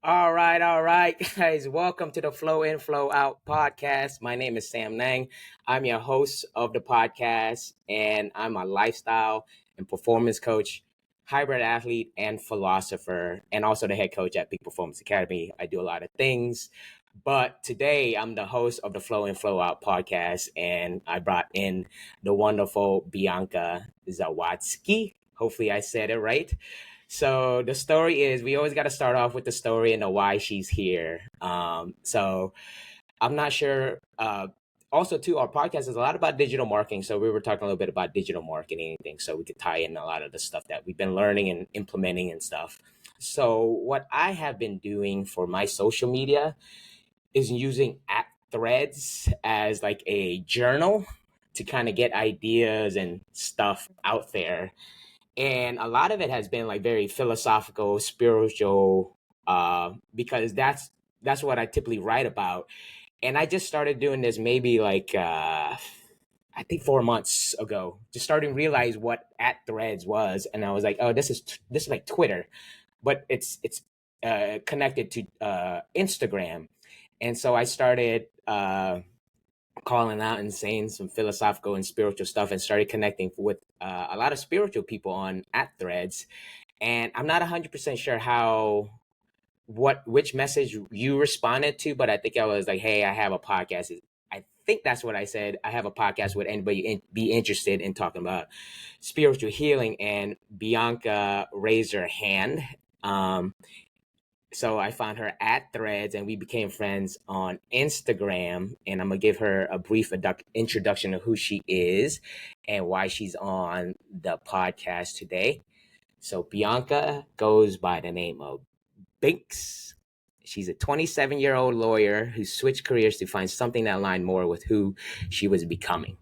All right, guys. Welcome to the Flow In, Flow Out podcast. My name is Samnang. I'm your host of the podcast, and I'm a lifestyle and performance coach, hybrid athlete, and philosopher, and also the head coach at Peak Performance Academy. I do a lot of things, but today I'm the host of the Flow In, Flow Out podcast, and I brought in the wonderful Bianca Zawadzki. Hopefully, I said it right. So the story is we always got to start off with the story and the why she's here. So I'm not sure. Also, too, our podcast is a lot about digital marketing. So we were talking a little bit about digital marketing and things. So we could tie in a lot of the stuff that we've been learning and implementing and stuff. So what I have been doing for my social media is using at threads as like a journal to kind of get ideas and stuff out there, and a lot of it has been like very philosophical, spiritual, because that's what I typically write about. And I just started doing this maybe like I think 4 months ago, just starting to realize what at threads was. And I was like, oh, this is like Twitter, but it's connected to Instagram. And so I started calling out and saying some philosophical and spiritual stuff, and started connecting with a lot of spiritual people on at threads. And I'm not 100% sure which message you responded to, but I think I was like, hey, I have a podcast. I think that's what I said. I have a podcast. Would anybody be interested in talking about spiritual healing? And Bianca raised her hand. So I found her at Threads, and we became friends on Instagram. And I'm gonna give her a brief introduction of who she is and why she's on the podcast today. So Bianca goes by the name of Binx. She's a 27-year-old lawyer who switched careers to find something that aligned more with who she was becoming.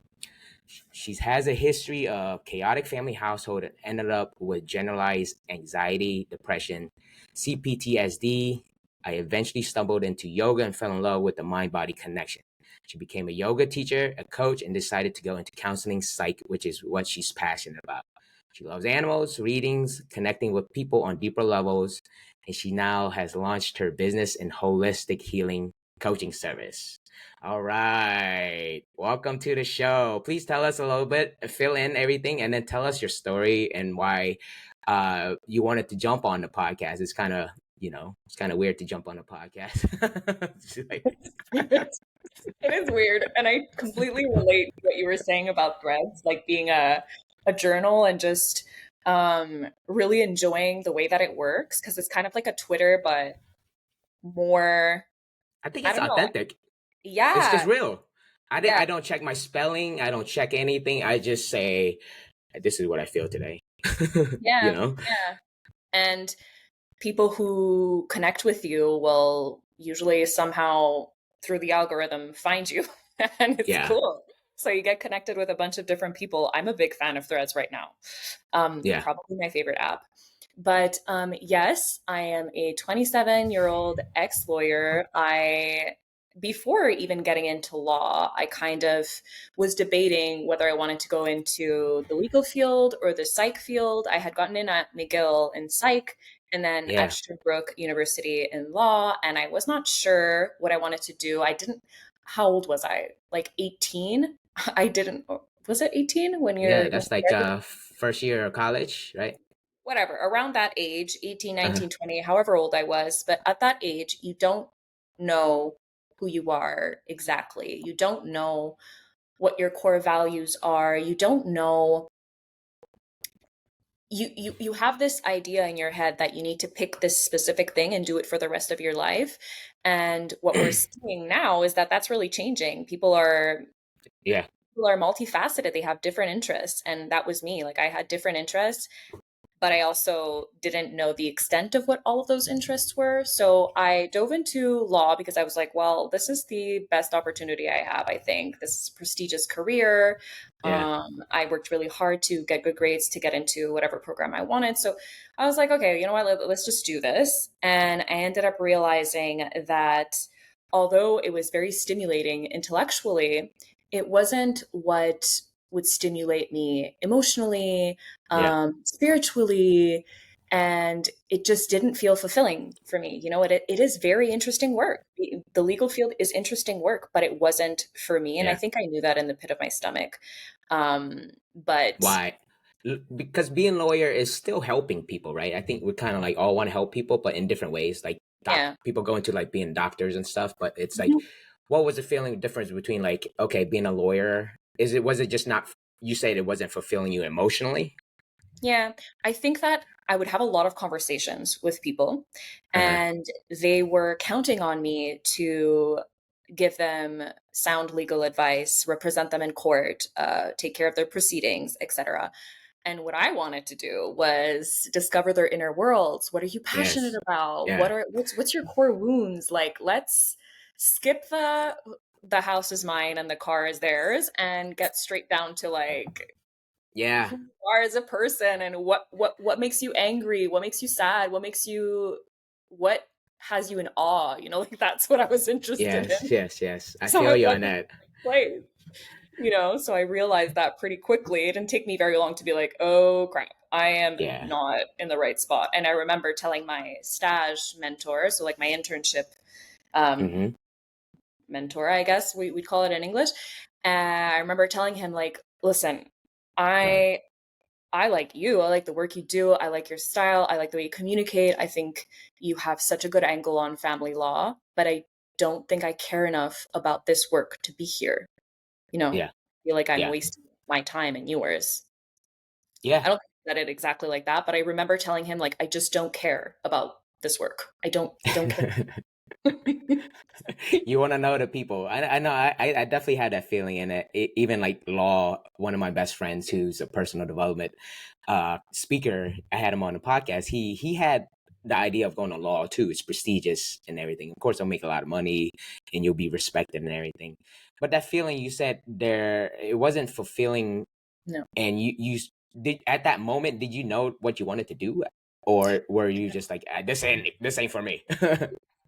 She has a history of chaotic family household and ended up with generalized anxiety, depression, CPTSD. I eventually stumbled into yoga and fell in love with the mind-body connection. She became a yoga teacher, a coach, and decided to go into counseling psych, which is what she's passionate about. She loves animals, readings, connecting with people on deeper levels, and she now has launched her business in holistic healing coaching service. All right. Welcome to the show. Please tell us a little bit, fill in everything, and then tell us your story and why you wanted to jump on the podcast. It's kind of, it's kind of weird to jump on a podcast. It is weird. And I completely relate to what you were saying about threads, like being a journal and just really enjoying the way that it works, because it's kind of like a Twitter, but more, I think I it's don't know. authentic. It's just Yeah. real. Yeah. I don't check my spelling. I don't check anything. I just say, this is what I feel today. Yeah. Yeah. And people who connect with you will usually somehow through the algorithm find you and it's Yeah. cool. So you get connected with a bunch of different people. I'm a big fan of Threads right now. Yeah. Probably my favorite app. But yes, I am a 27-year-old ex-lawyer. Before even getting into law, I kind of was debating whether I wanted to go into the legal field or the psych field. I had gotten in at McGill in psych and then at Yeah. Sherbrooke University in law, and I was not sure what I wanted to do. How old was I? Like 18? I didn't, was it 18 when Yeah. when That's like first year of college, right? whatever, around that age, 18, Uh-huh. 19, 20, however old I was. But at that age, you don't know who you are exactly. You don't know what your core values are. You don't know. You have this idea in your head that you need to pick this specific thing and do it for the rest of your life. And what we're seeing now is that that's really changing. Yeah. People are multifaceted. They have different interests. And that was me. Like I had different interests, but I also didn't know the extent of what all of those interests were. So I dove into law because I was like, well, this is the best opportunity I have, I think. This is a prestigious career. Yeah. I worked really hard to get good grades to get into whatever program I wanted. So I was like, okay, you know what, let's just do this. And I ended up realizing that although it was very stimulating intellectually, it wasn't what would stimulate me emotionally, Yeah. spiritually. and it just didn't feel fulfilling for me. You know, it is very interesting work. The legal field is interesting work, but it wasn't for me. And I Yeah. think I knew that in the pit of my stomach. But Why? Because being a lawyer is still helping people, right? I think we kind of like all want to help people, but in different ways. Like yeah. people go into like being doctors and stuff, but it's like, Mhm. what was the feeling difference between like, okay, being a lawyer? Was it just not, you said it wasn't fulfilling you emotionally? Yeah, I think that I would have a lot of conversations with people, Uh-huh. and they were counting on me to give them sound legal advice, represent them in court, take care of their proceedings, etc. And what I wanted to do was discover their inner worlds. What are you passionate Yes. about? Yeah. What's your core wounds? Like, let's skip the house is mine and the car is theirs and get straight down to like Yeah. who you are as a person and what makes you angry, what makes you sad, what has you in awe, you know, like that's what I was interested Yes. in. Yes. Yes. I So feel it you on wasn't that. place, you know, so I realized that pretty quickly. It didn't take me very long to be like, oh crap, I am Yeah. not in the right spot. And I remember telling my stage mentor, so like my internship um Mm-hmm. mentor, I guess we'd call it in English. And I remember telling him like, listen, Right. I I like you. I like the work you do. I like your style. I like the way you communicate. I think you have such a good angle on family law, but I don't think I care enough about this work to be here. You know, Yeah. I feel like I'm Yeah. wasting my time and yours. Yeah. I don't think I said it exactly like that, but I remember telling him like I just don't care about this work. I don't care. You want to know the people. I know. I definitely had that feeling in it. Even like law. One of my best friends, who's a personal development speaker, I had him on the podcast. He had the idea of going to law too. It's prestigious and everything. Of course, I'll make a lot of money, and you'll be respected and everything. But that feeling you said there, it wasn't fulfilling. No. And you did at that moment. Did you know what you wanted to do, or were you just like, this ain't for me?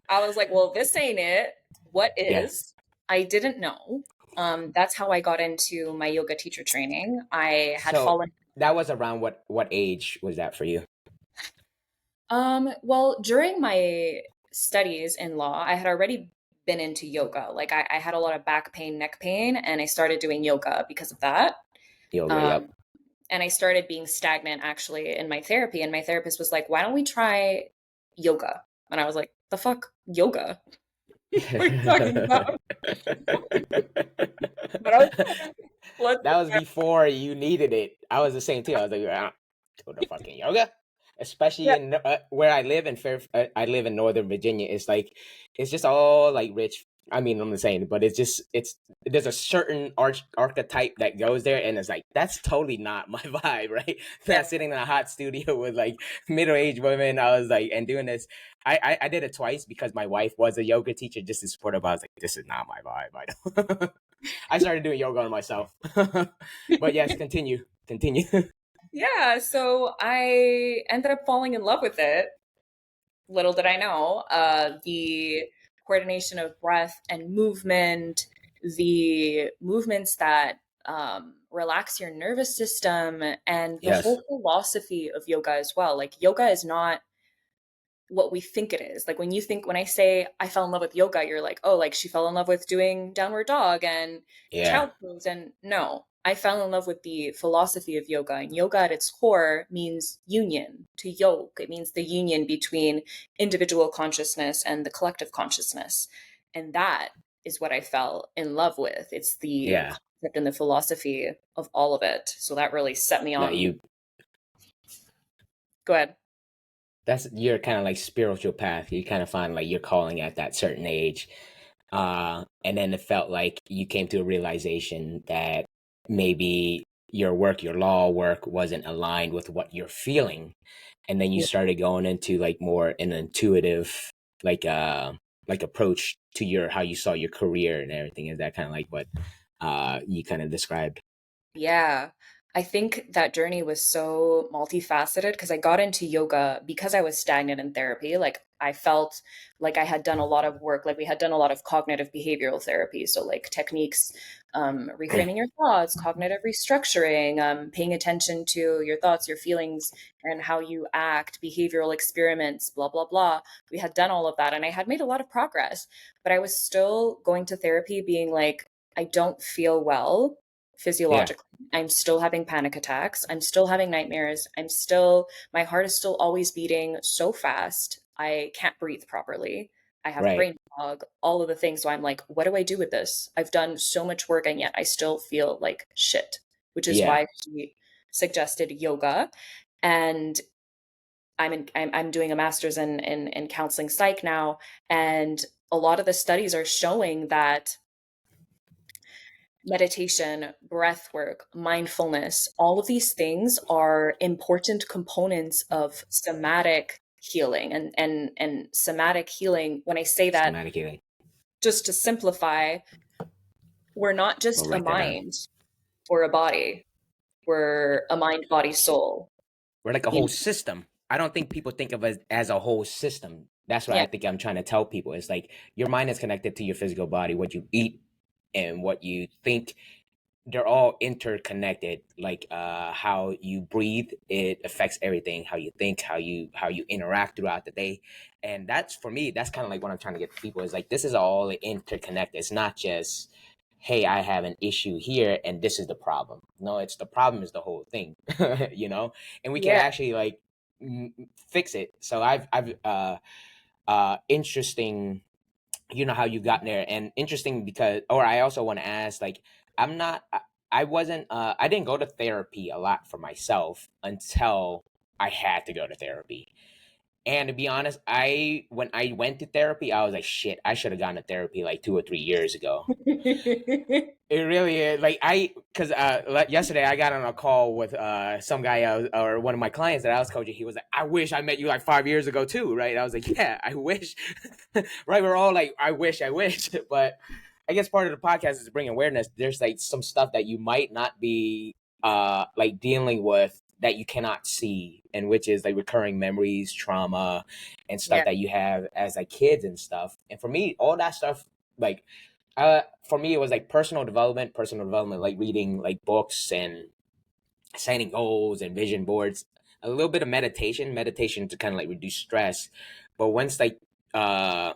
I was like, well, this ain't it. What Yeah. is? I didn't know. That's how I got into my yoga teacher training. I had So fallen. that was around what age was that for you? Well, during my studies in law, I had already been into yoga. Like I had a lot of back pain, neck pain, and I started doing yoga because of that. Yoga, Um, yep. and I started being stagnant actually in my therapy. And my therapist was like, why don't we try yoga? And I was like, the fuck, yoga? What are you talking about? But I was like, let's That was before you needed it. I was the same too. I was like, go to fucking yoga, especially yeah. in where I live in I live in Northern Virginia. It's like it's just all like rich. I mean, I'm not saying, but it's there's a certain archetype that goes there, and it's like that's totally not my vibe, right? Yeah. Not sitting in a hot studio with like middle aged women. I was like, and doing this. I did it twice because my wife was a yoga teacher, just to support her. But I was like, this is not my vibe. I don't. I started doing yoga on myself. But yes, continue. Continue. Yeah. So I ended up falling in love with it. Little did I know, the coordination of breath and movement, the movements that relax your nervous system, and the Yes. whole philosophy of yoga as well. Like, yoga is not what we think it is. Like, when I say I fell in love with yoga, you're like, oh, like she fell in love with doing downward dog and Yeah. child pose. And no, I fell in love with the philosophy of yoga. And yoga at its core means union, to yoke. It means the union between individual consciousness and the collective consciousness. And that is what I fell in love with. It's the Yeah. concept and the philosophy of all of it. So that really set me That on. you Go ahead. that's your kind of like spiritual path. You kind of find like you're calling at that certain age. And then it felt like you came to a realization that maybe your work, your law work wasn't aligned with what you're feeling. And then you started going into like more an intuitive like like approach to your how you saw your career and everything. Is that kind of like what you kind of described? Yeah. I think that journey was so multifaceted because I got into yoga because I was stagnant in therapy. Like I felt like I had done a lot of work, like we had done a lot of cognitive behavioral therapy. So like techniques, reframing your thoughts, cognitive restructuring, paying attention to your thoughts, your feelings, and how you act, behavioral experiments, blah, blah, blah. We had done all of that and I had made a lot of progress, but I was still going to therapy being like, I don't feel well Yeah, physiologically. I'm still having panic attacks. I'm still having nightmares. My heart is still always beating so fast. I can't breathe properly. I have right. brain fog, all of the things. So I'm like, what do I do with this? I've done so much work and yet I still feel like shit, which is Yeah, why she suggested yoga. And I'm doing a master's in counseling psych now. And a lot of the studies are showing that meditation, breath work, mindfulness, all of these things are important components of somatic healing. And somatic healing, when I say that, somatic healing. just to simplify, we're not We'll just a write that down. mind or a body. We're a mind, body, soul. We're like a You whole know? system. I don't think people think of us as a whole system. That's what Yeah. I think I'm trying to tell people. It's like your mind is connected to your physical body, what you eat and what you think. They're all interconnected. Like how you breathe, it affects everything. How you think, how you interact throughout the day, and that's for me. That's kind of like what I'm trying to get to people is like this is all interconnected. It's not just hey, I have an issue here and this is the problem. No, it's the problem is the whole thing, you know, and we can Yeah. actually like fix it. So I've interesting, you know, how you got there, and interesting because, or I also want to ask, like, I'm not, I wasn't, I didn't go to therapy a lot for myself until I had to go to therapy. And to be honest, when I went to therapy, I was like, shit, I should have gone to therapy like 2 or 3 years ago. It really is like because yesterday I got on a call with some guy or one of my clients that I was coaching. He was like, "I wish I met you like 5 years ago too," right? I was like, "Yeah, I wish." Right? We're all like, "I wish, I wish," but I guess part of the podcast is to bring awareness. There's like some stuff that you might not be like dealing with that you cannot see, and which is like recurring memories, trauma, and stuff Yeah. that you have as like kids and stuff. And for me, all that stuff like for me, it was like personal development, like reading like books and setting goals and vision boards. A little bit of meditation to kind of like reduce stress. But once like uh,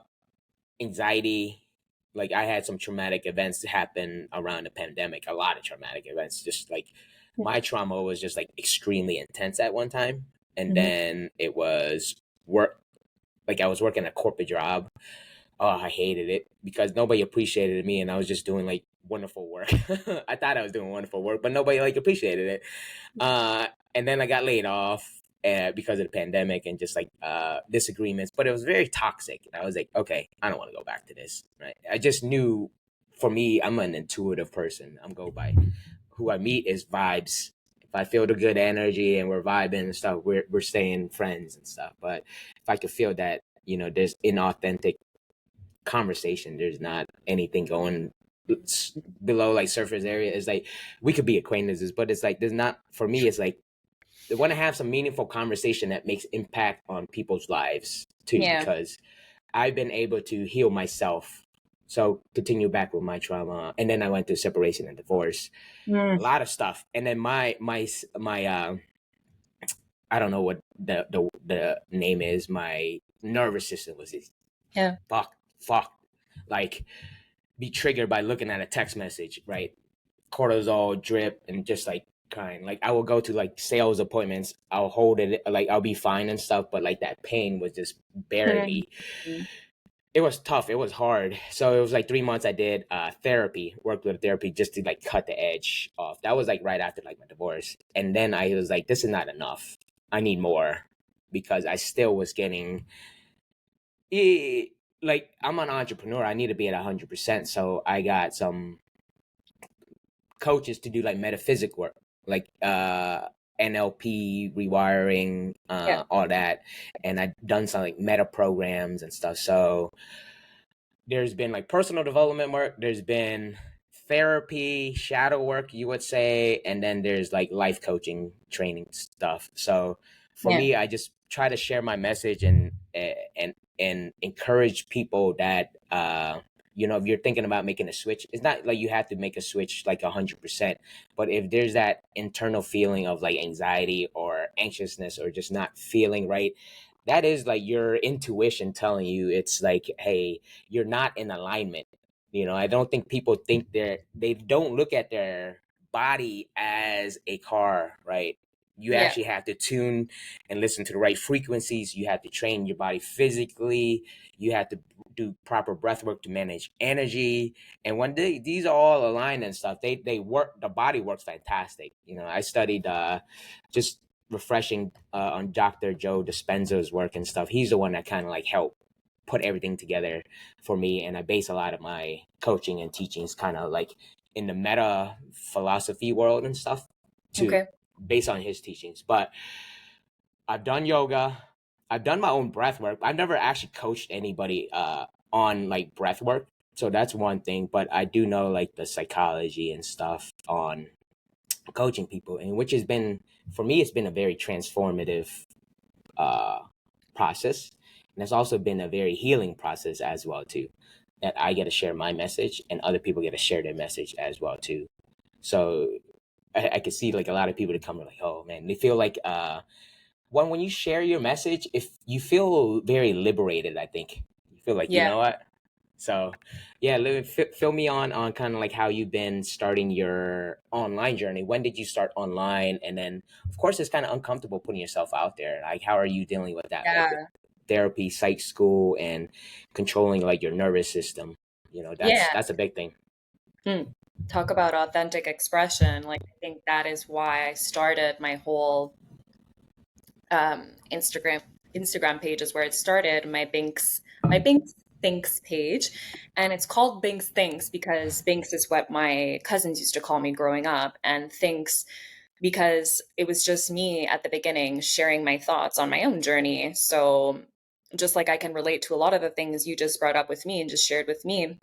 anxiety, like I had some traumatic events happen around the pandemic. A lot of traumatic events. Just like my trauma was just like extremely intense at one time, and Mhm. then it was work. Like I was working a corporate job. Oh, I hated it because nobody appreciated me, and I was just doing like wonderful work. I thought I was doing wonderful work, but nobody like appreciated it. Uh, and then I got laid off because of the pandemic and just like disagreements. But it was very toxic, and I was like, okay, I don't want to go back to this. Right? I just knew, for me, I'm an intuitive person. I'm go by who I meet is vibes. If I feel the good energy and we're vibing and stuff, we're staying friends and stuff. But if I could feel that, you know, there's inauthentic conversation. There's not anything going below like surface area. It's like we could be acquaintances, but it's like there's not for me. It's like they want to have some meaningful conversation that makes impact on people's lives too, Yeah. because I've been able to heal myself. So continue back with my trauma, and then I went through separation and divorce, a Mm. lot of stuff, and then my I don't know what the name is. My nervous system was just Yeah. fuck, like be triggered by looking at a text message, right? Cortisol drip and just like crying. Like I will go to like sales appointments, I'll hold it, like I'll be fine and stuff, but like that pain was just barely. Mhm. It was tough. It was hard. So it was like 3 months I did therapy, worked with therapy just to like cut the edge off. That was like right after like my divorce. And then I was like, this is not enough. I need more because I still was getting like I'm an entrepreneur. I need to be at 100%. So I got some coaches to do like metaphysic work, like NLP, rewiring, Yeah. all that. And I've done some like meta programs and stuff. So there's been like personal development work, there's been therapy, shadow work, you would say, and then there's like life coaching training stuff. So for Yeah. me, I just try to share my message and encourage people that if you're thinking about making a switch, it's not like you have to make a switch like 100%, but if there's that internal feeling of like anxiety or anxiousness or just not feeling right, that is like your intuition telling you it's like, hey, you're not in alignment. I don't think people think they don't look at their body as a car, right? You Yeah. actually have to tune and listen to the right frequencies. You have to train your body physically. You have to do proper breath work to manage energy. And when these are all aligned and stuff, they work. The body works fantastic. I studied just refreshing on Dr. Joe Dispenza's work and stuff. He's the one that kind of like helped put everything together for me, and I base a lot of my coaching and teachings kind of like in the meta philosophy world and stuff to Okay. based on his teachings. But I've done yoga, I've done my own breath work. I've never actually coached anybody on like breath work, so that's one thing. But I do know like the psychology and stuff on coaching people, and which has been, for me, it's been a very transformative uh, process, and it's also been a very healing process as well too. That I get to share my message, and other people get to share their message as well too. So I can see like a lot of people that come like, oh man, they feel like when you share your message, if you feel very liberated, I think you feel like, you Yeah. know what. So, yeah, fill me on kind of like how you've been starting your online journey. When did you start online? And then, of course, it's kind of uncomfortable putting yourself out there. Like, how are you dealing with that? Like with Yeah. therapy, psych school, and controlling like your nervous system. Yeah. That's a big thing. Hmm. Talk about authentic expression. Like, I think that is why I started my whole Instagram page is where it started. My Binx Thinks page, and it's called Binx Thinks because Binx is what my cousins used to call me growing up, and Thinks because it was just me at the beginning sharing my thoughts on my own journey. So just like I can relate to a lot of the things you just brought up with me and just shared with me,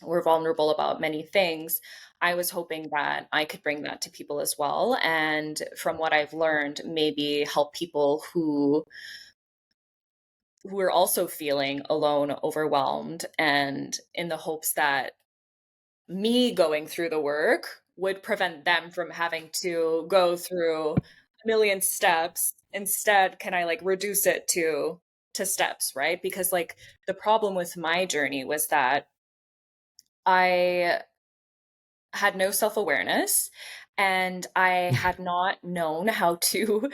we're vulnerable about many things. I was hoping that I could bring that to people as well. And from what I've learned, maybe help people who are also feeling alone, overwhelmed, and in the hopes that me going through the work would prevent them from having to go through a million steps. Instead, can I like reduce it to steps, right? Because like the problem with my journey was that I had no self awareness and I had not known how to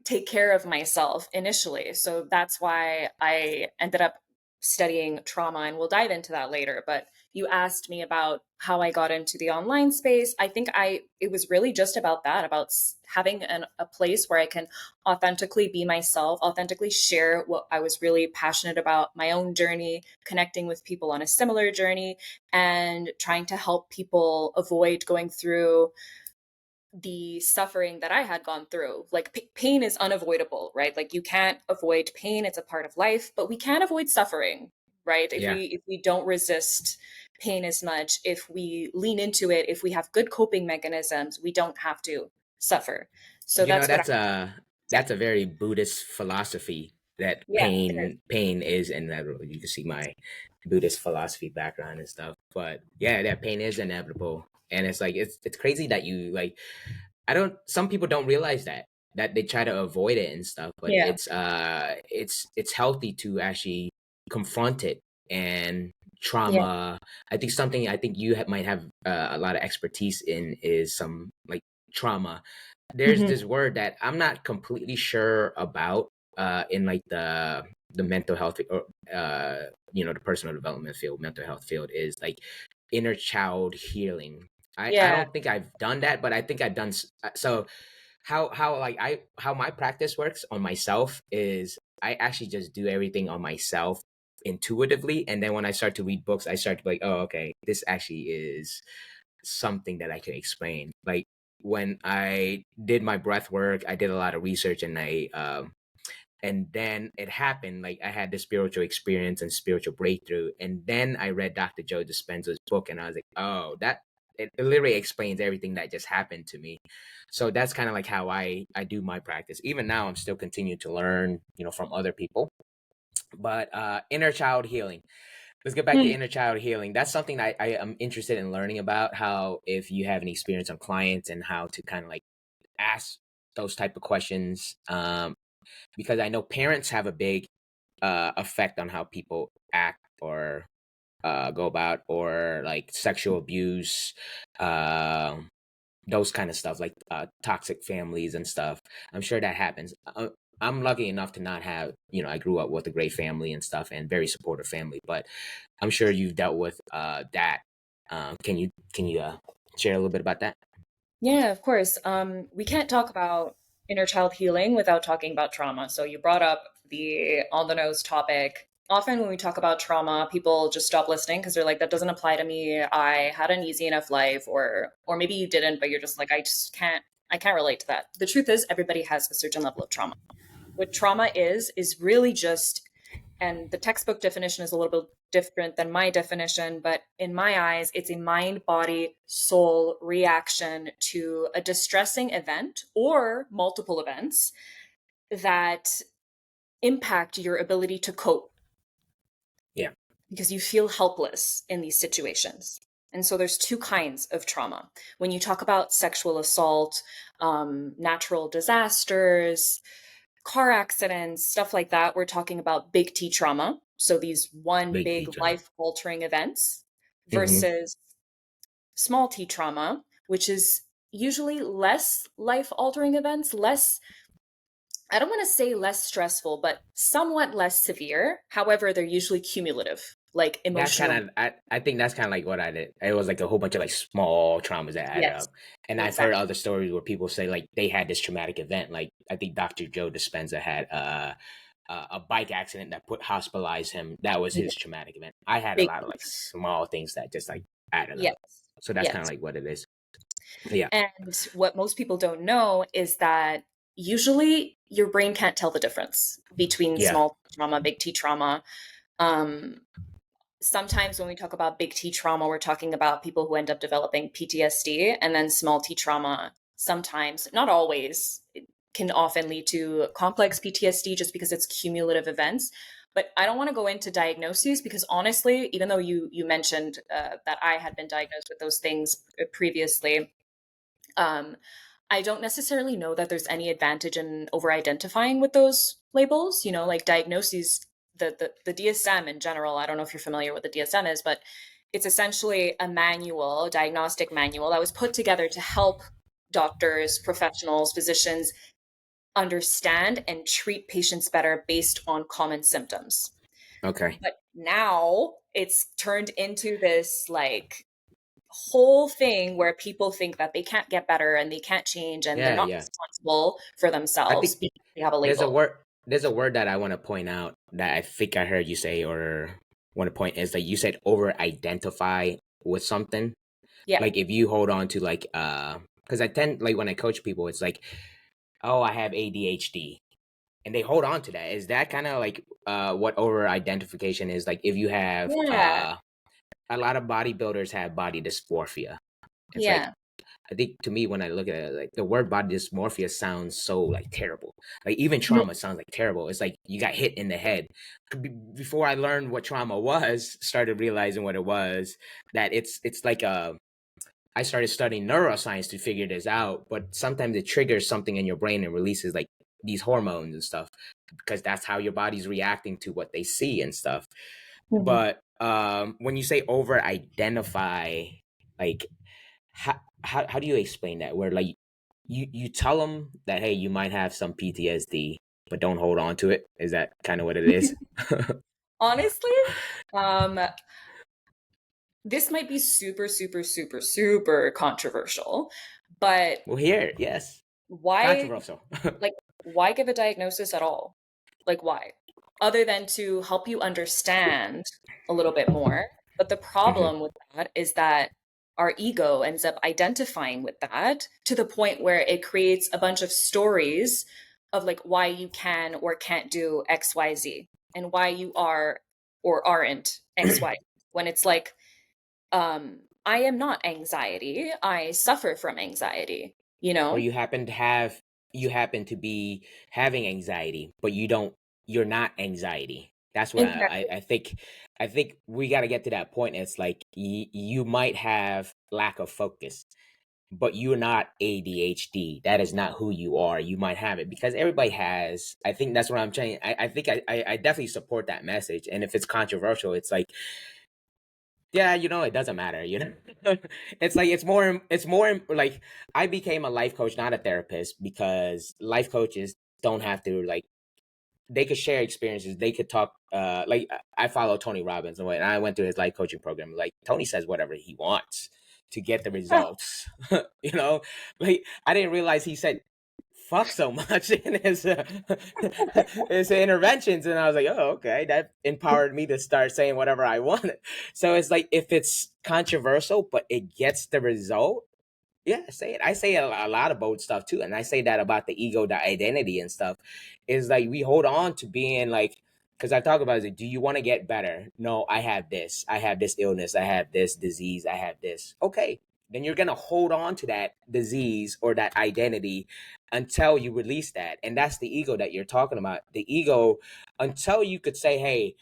take care of myself initially. So that's why I ended up studying trauma, and we'll dive into that later. But you asked me about how I got into the online space. I think it was really just about that, about having a place where I can authentically be myself, authentically share what I was really passionate about, my own journey, connecting with people on a similar journey, and trying to help people avoid going through the suffering that I had gone through. Like pain is unavoidable, right? Like you can't avoid pain, it's a part of life, but we can avoid suffering, right? If Yeah. we don't resist pain as much, if we lean into it, if we have good coping mechanisms, we don't have to suffer. So You know, that's what I that's a very Buddhist philosophy that yeah, it is. pain is, and that you can see my Buddhist philosophy background and stuff. But yeah, that pain is inevitable, and it's like it's crazy that you like. I don't. Some people don't realize that they try to avoid it and stuff, but Yeah. it's healthy to actually confront it. And Yeah. trauma, I think you might have a lot of expertise in is some like trauma. There's Mhm. this word that I'm not completely sure about in like the mental health or the personal development field, mental health field, is like inner child healing. I Yeah. don't think I've done that, but I think I've done so. How like how my practice works on myself is I actually just do everything on myself intuitively, and then when I start to read books, I start to be like, oh, okay, this actually is something that I can explain. Like when I did my breath work, I did a lot of research, and And then it happened, like I had this spiritual experience and spiritual breakthrough. And then I read Dr. Joe Dispenza's book, and I was like, oh, that it literally explains everything that just happened to me. So that's kind of like how I do my practice. Even now, I'm still continuing to learn, from other people. But inner child healing. Let's get back to Hmm. inner child healing. That's something I am interested in learning about. How, if you have any experience on clients, and how to kind of like ask those type of questions. Because I know parents have a big effect on how people act or go about, or like sexual abuse, um, those kind of stuff, like toxic families and stuff. I'm sure that happens. I'm lucky enough to not have, I grew up with a great family and stuff, and very supportive family, but I'm sure you've dealt with that. Can you share a little bit about that? Yeah, of course. We can't talk about inner child healing without talking about trauma. So you brought up the on the nose topic. Often when we talk about trauma, people just stop listening because they're like, that doesn't apply to me. I had an easy enough life, or maybe you didn't, but you're just like, I can't relate to that. The truth is everybody has a certain level of trauma. What trauma is really just, and the textbook definition is a little bit different than my definition, but in my eyes, it's a mind, body, soul reaction to a distressing event or multiple events that impact your ability to cope Yeah. because you feel helpless in these situations. And so there's two kinds of trauma. When you talk about sexual assault, natural disasters, car accidents, stuff like that, we're talking about big T trauma. So these one Big big teacher. life altering events Mm-hmm. versus small T trauma, which is usually less life altering events, less, I don't want to say less stressful, but somewhat less severe. However, they're usually cumulative, like That's kind emotional. of I think that's kind of like what I did. It was like a whole bunch of like small traumas that added Yes, up. And I've heard exactly. other stories where people say like they had this traumatic event. Like I think Dr. Joe Dispenza had a bike accident that put hospitalized him. That was Yeah, his traumatic event. I had a big lot of like T's. small things that just like added Yes, up. So that's kind of yes. like what it is. Yeah. And what most people don't know is that usually your brain can't tell the difference between Yeah. small T trauma, big T trauma. Um, Sometimes when we talk about big T trauma, we're talking about people who end up developing PTSD, and then small T trauma, sometimes, not always, it can often lead to complex PTSD just because it's cumulative events. But I don't want to go into diagnoses because honestly, even though you mentioned that I had been diagnosed with those things previously, um, I don't necessarily know that there's any advantage in over identifying with those labels, like diagnoses, the DSM in general. I don't know if you're familiar with the DSM is, but it's essentially a manual, a diagnostic manual that was put together to help doctors, professionals, physicians understand and treat patients better based on common symptoms. Okay. But now it's turned into this like whole thing where people think that they can't get better and they can't change and they're Yeah, not yeah. responsible for I themselves think because they have a there's a label. word there's a word that I want to point out that I think I heard you say, or want to point, is like you said over identify with something. Yeah. Like if you hold on to like because I tend, like when I coach people, it's like, oh, I have ADHD, and they hold on to that. Is that kind of like what over identification is? Like if you have Yeah. a lot of bodybuilders have body dysmorphia. It's like, Yeah. I think to me, when I look at it, like the word body dysmorphia sounds so like terrible. Like even Mhm. trauma sounds like terrible. It's like you got hit in the head. Before I learned what trauma was, started realizing what it was, that it's like a, I started studying neuroscience to figure this out, but sometimes it triggers something in your brain and releases like these hormones and stuff, because that's how your body's reacting to what they see and stuff. Mhm. But when you say over identify, like how do you explain that? Where like you tell them that, hey, you might have some PTSD, but don't hold on to it. Is that kind of what it is? Honestly, um, this might be super, super, super, super controversial, but Well, here, yes, why, controversial. like, why give a diagnosis at all? Like, why? Other than to help you understand a little bit more. But the Hmm. problem with that is that our ego ends up identifying with that to the point where it creates a bunch of stories of like why you can or can't do XYZ and why you are or aren't XY. When it's like, I am not anxiety. I suffer from anxiety, you Or know? you happen to be having anxiety, but you're not anxiety. That's what Exactly. I think we got to get to that point. It's like you might have lack of focus, but you're not ADHD. That is not who you are. You might have it because everybody has. I think that's what I'm saying. I think I definitely support that message. And if it's controversial, it's like, yeah, it doesn't matter. It's like it's more like I became a life coach, not a therapist, because life coaches don't have to like they could share experiences. They could talk. Like I follow Tony Robbins, and I went through his life coaching program. Like Tony says whatever he wants to get the results. Like I didn't realize he said fuck so much in his interventions, and I was like, oh, okay, that empowered me to start saying whatever I wanted. So it's like if it's controversial, but it gets the result, yeah, say it. I say a lot about stuff too, and I say that about the ego, the identity, and stuff. Is like we hold on to being like, because I talk about is like, do you want to get better? No, I have this. I have this illness. I have this disease. I have this. Okay, then you're gonna hold on to that disease or that identity until you release that, and that's the ego that you're talking about. The ego, until you could say, hey,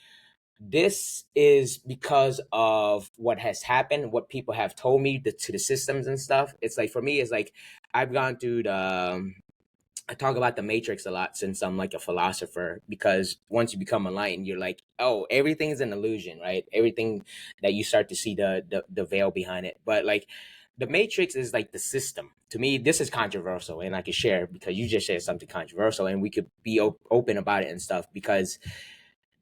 this is because of what has happened, what people have told me to the systems and stuff. It's like for me, it's like I've gone through I talk about the matrix a lot since I'm like a philosopher, because once you become enlightened, you're like, oh, everything's an illusion, right? Everything that you start to see the veil behind it. But like the matrix is like the system. To me, this is controversial, and I can share because you just shared something controversial, and we could be open about it and stuff, because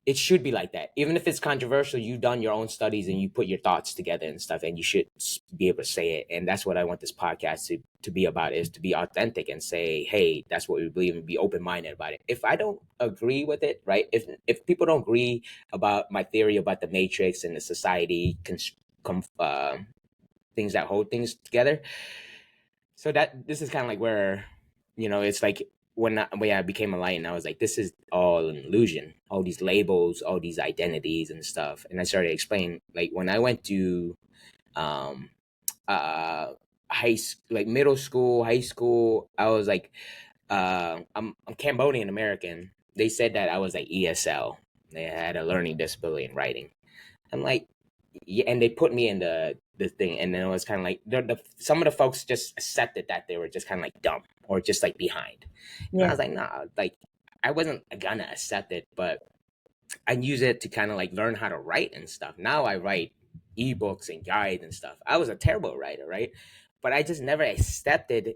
it should be like that. Even if it's controversial, you've done your own studies and you put your thoughts together and stuff, and you should be able to say it. And that's what I want this podcast to be about, is to be authentic and say, hey, that's what we believe, and be open-minded about it. If I don't agree with it, right? If people don't agree about my theory about the matrix and the society, things that hold things together. So this is kind of like where, it's like when I became enlightened, I was like, this is all an illusion, all these labels, all these identities and stuff. And I started explaining, like when I went to um like middle school, high school, I was like, I'm Cambodian American. They said that I was like ESL. They had a learning disability in writing. I'm like, yeah, and they put me in the thing, and then it was kind of like some of the folks just accepted that they were just kind of like dumb or just like behind. And I Yeah. was like, nah, like I wasn't gonna accept it, but I use it to kind of like learn how to write and stuff. Now I write ebooks and guides and stuff. I was a terrible writer, right? But I just never accepted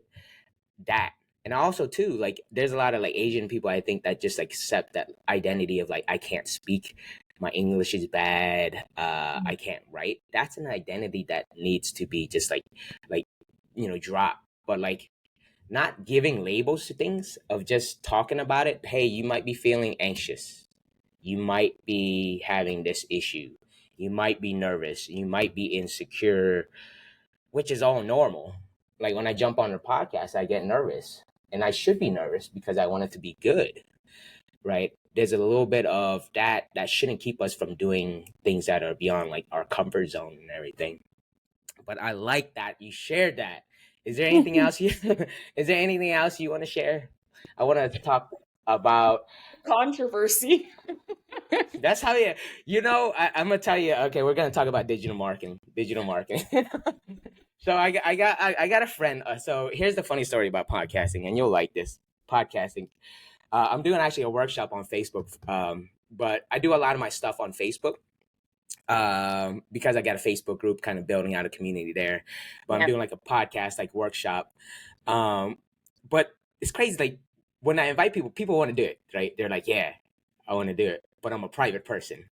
that. And also too, like there's a lot of like Asian people, I think, that just like accept that identity of like, I can't speak, my English is bad, I can't write. That's an identity that needs to be just like drop. But like not giving labels to things, of just talking about it. Hey, you might be feeling anxious, you might be having this issue, you might be nervous, you might be insecure, which is all normal. Like when I jump on a podcast, I get nervous, and I should be nervous because I want it to be good, right? There's a little bit of that shouldn't keep us from doing things that are beyond like our comfort zone and everything. But I like that you shared that. Is there anything else you is there anything else you want to share? I want to talk about Controversy. that's how I'm gonna tell you. Okay, we're gonna talk about digital marketing. Digital marketing. So I got a friend. So here's the funny story about podcasting, and you'll like this podcasting. I'm doing actually a workshop on Facebook, but I do a lot of my stuff on Facebook, because I got a Facebook group, kind of building out a community there. But I'm Yeah. doing like a podcast like workshop. Um, but it's crazy. Like when I invite people, people want to do it, right? They're like, yeah, I want to do it, but I'm a private person.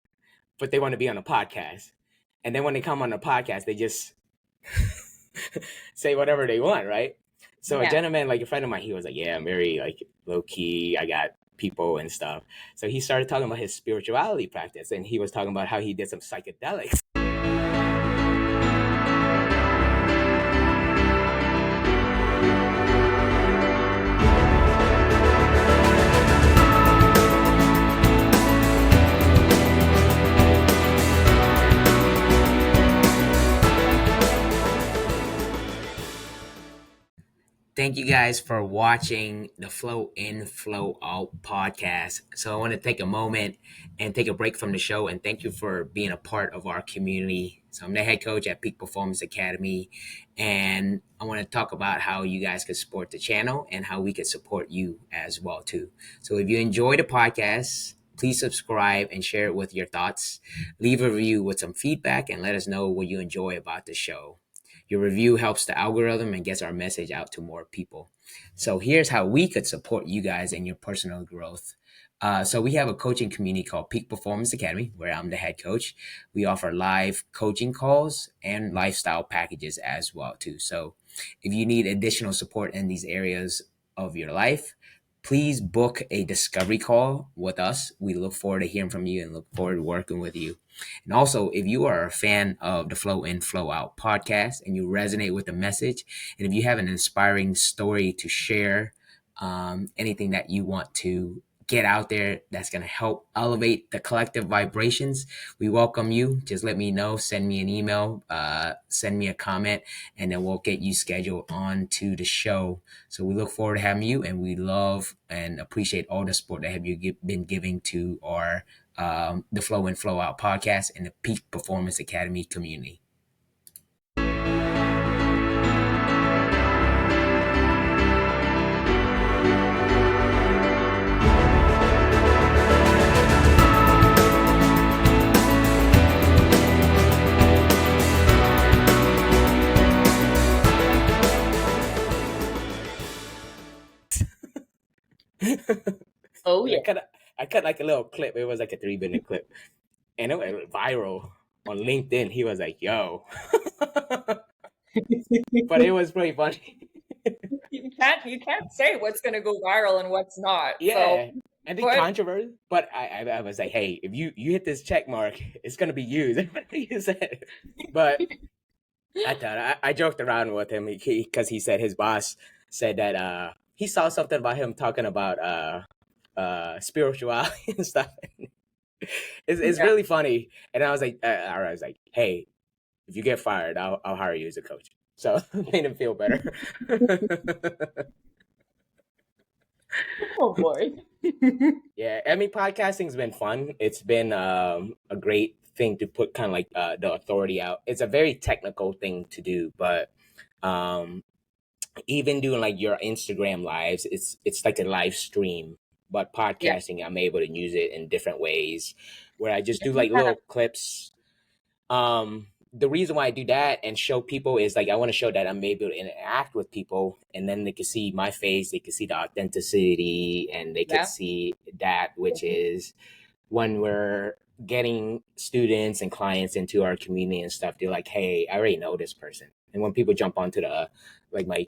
But they want to be on a podcast, and then when they come on the podcast, they just say whatever they want, right? So a Yeah. gentleman, like a friend of mine, he was like, yeah, I'm very like low key, I got people and stuff. So he started talking about his spirituality practice, and he was talking about how he did some psychedelics. Thank you guys for watching the Flow In, Flow Out podcast. So I want to take a moment and take a break from the show and thank you for being a part of our community. So I'm the head coach at Peak Performance Academy, and I want to talk about how you guys could support the channel and how we could support you as well too. So if you enjoy the podcast, please subscribe and share it with your thoughts. Leave a review with some feedback and let us know what you enjoy about the show. Your review helps the algorithm and gets our message out to more people. So here's how we could support you guys in your personal growth. So we have a coaching community called Peak Performance Academy, where I'm the head coach. We offer live coaching calls and lifestyle packages as well too. So if you need additional support in these areas of your life, please book a discovery call with us. We look forward to hearing from you and look forward to working with you. And also, if you are a fan of the Flow In, Flow Out podcast and you resonate with the message, and if you have an inspiring story to share, anything that you want to get out there that's going to help elevate the collective vibrations, we welcome you. Just let me know, send me an email, send me a comment, and then we'll get you scheduled on to the show. So we look forward to having you, and we love and appreciate all the support that have you been giving to our the Flow In, Flow Out podcast and the Peak Performance Academy community. Oh yeah. I cut like a little clip. It was like a 3-minute clip, and it went viral on LinkedIn. He was like, "Yo," but it was pretty funny. You can't say what's gonna go viral and what's not. So Yeah, and the but controversy. But I was like, "Hey, if you hit this check mark, it's gonna be used." He said, but I joked around with him because he said his boss said that he saw something about him talking about spirituality and stuff. It's yeah. really funny, and I was like, hey, if you get fired, I'll hire you as a coach. So made him feel better. Oh boy. Yeah, I mean, podcasting's been fun. It's been a great thing to put kind of like the authority out. It's a very technical thing to do, but um, even doing like your Instagram lives, it's like a live stream. But Yeah. podcasting, I'm able to use it in different ways, where I just do like Yeah. little clips. The reason why I do that and show people is like I want to show that I'm able to interact with people, and then they can see my face, they can see the authenticity, and they could Yeah. see that, which is when we're getting students and clients into our community and stuff, they're like, hey, I already know this person. And when people jump onto the like my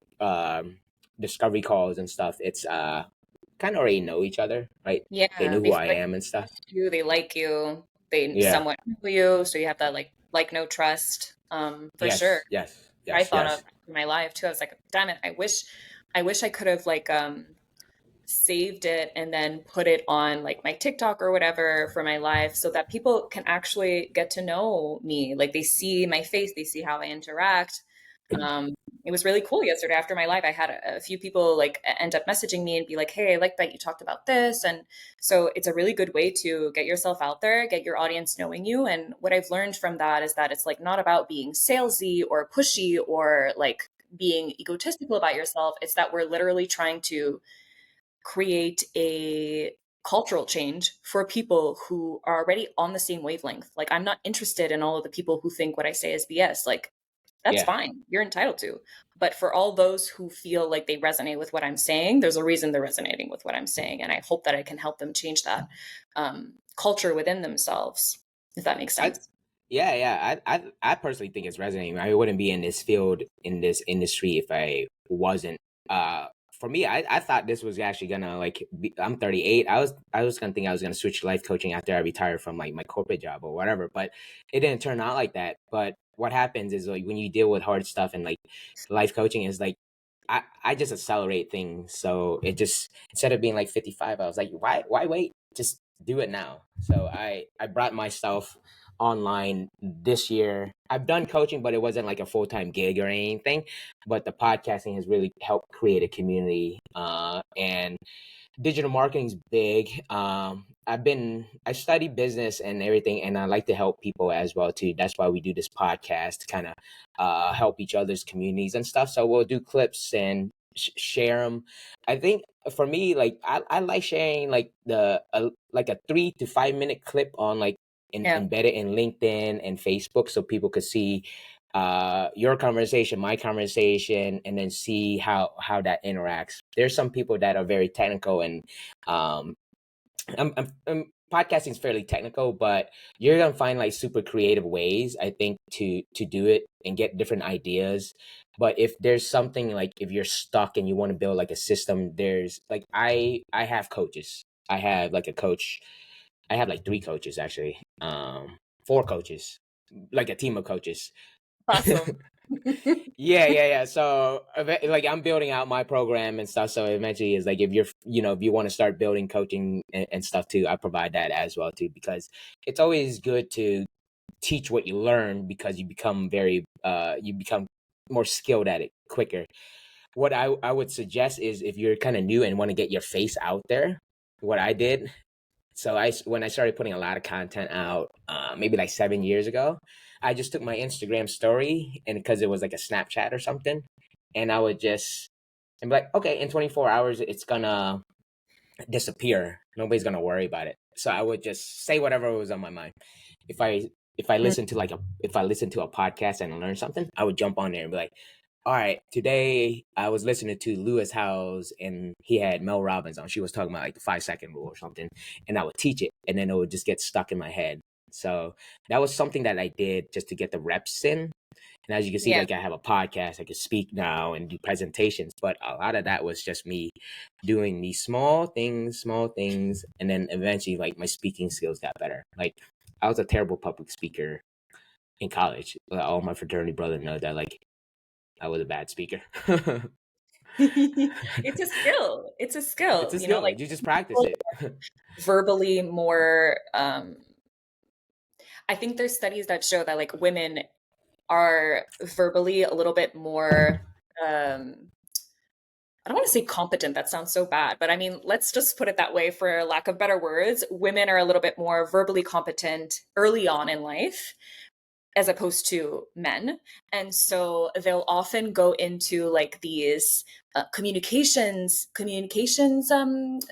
discovery calls and stuff, it's kind of already know each other, right? They Yeah. know They who feel I like am and stuff. they like you, they Yeah. somewhat know you, so you have that like no trust. For sure. Yes. Yes. I Yes. thought of Yes. in my life too. I was like, damn it, I wish I could have like saved it and then put it on like my TikTok or whatever for my life so that people can actually get to know me. Like they see my face, they see how I interact. Um, it was really cool yesterday after my live. I had a few people like end up messaging me and be like, hey, I like that you talked about this. And so it's a really good way to get yourself out there, get your audience knowing you. And what I've learned from that is that it's like not about being salesy or pushy or like being egotistical about yourself. It's that we're literally trying to create a cultural change for people who are already on the same wavelength. Like, I'm not interested in all of the people who think what I say is BS. Like, that's Yeah. fine. You're entitled to. But for all those who feel like they resonate with what I'm saying, there's a reason they're resonating with what I'm saying. And I hope that I can help them change that culture within themselves, if that makes I sense. I personally think it's resonating. I wouldn't be in this field in this industry if I wasn't. Uh, for me, I thought this was actually gonna I'm 38. I was gonna think I was gonna switch to life coaching after I retired from like my corporate job or whatever, but it didn't turn out like that. But what happens is like when you deal with hard stuff and like life coaching is like I just accelerate things. So it just instead of being like 55, I was like, why wait? Just do it now. So I brought myself online this year. I've done coaching, but it wasn't like a full-time gig or anything. But the podcasting has really helped create a community. And digital marketing is big. I study business and everything, and I like to help people as well too. That's why we do this podcast to kind of help each other's communities and stuff. So we'll do clips and share them. I think for me, like I like sharing like like a 3 to 5 minute clip on like Yeah. embedded in LinkedIn and Facebook, so people could see your conversation, my conversation, and then see how that interacts. There's some people that are very technical, and um podcasting is fairly technical, but you're gonna find like super creative ways, I think, to do it and get different ideas. But if there's something like if you're stuck and you want to build like a system, there's like I have coaches. I have like a coach. I have like 3 coaches actually. 4 coaches, like a team of coaches. Awesome. Yeah. So like I'm building out my program and stuff. So eventually is like if you're, if you want to start building coaching and stuff too, I provide that as well too, because it's always good to teach what you learn, because you become more skilled at it quicker. What I would suggest is if you're kind of new and want to get your face out there, what I did. So when I started putting a lot of content out, maybe like 7 years ago, I just took my Instagram story, and because it was like a Snapchat or something, and I would just and be like, okay, in 24 hours it's gonna disappear. Nobody's gonna worry about it. So I would just say whatever was on my mind. If I if I listen to a podcast and I learn something, I would jump on there and be like, all right, today I was listening to Lewis Howes, and he had Mel Robbins on. She was talking about like the 5 second rule or something, and I would teach it, and then it would just get stuck in my head. So that was something that I did just to get the reps in. And as you can see, Yeah. like I have a podcast, I can speak now and do presentations, but a lot of that was just me doing these small things, and then eventually like my speaking skills got better. Like I was a terrible public speaker in college. All my fraternity brothers know that like I was a bad speaker. It's a skill. It's a It's skill, a skill. like You just practice people it. verbally more I think there's studies that show that like women are verbally a little bit more I don't want to say competent, that sounds so bad, but I mean, let's just put it that way for lack of better words. Women are a little bit more verbally competent early on in life as opposed to men. And so they'll often go into like these communications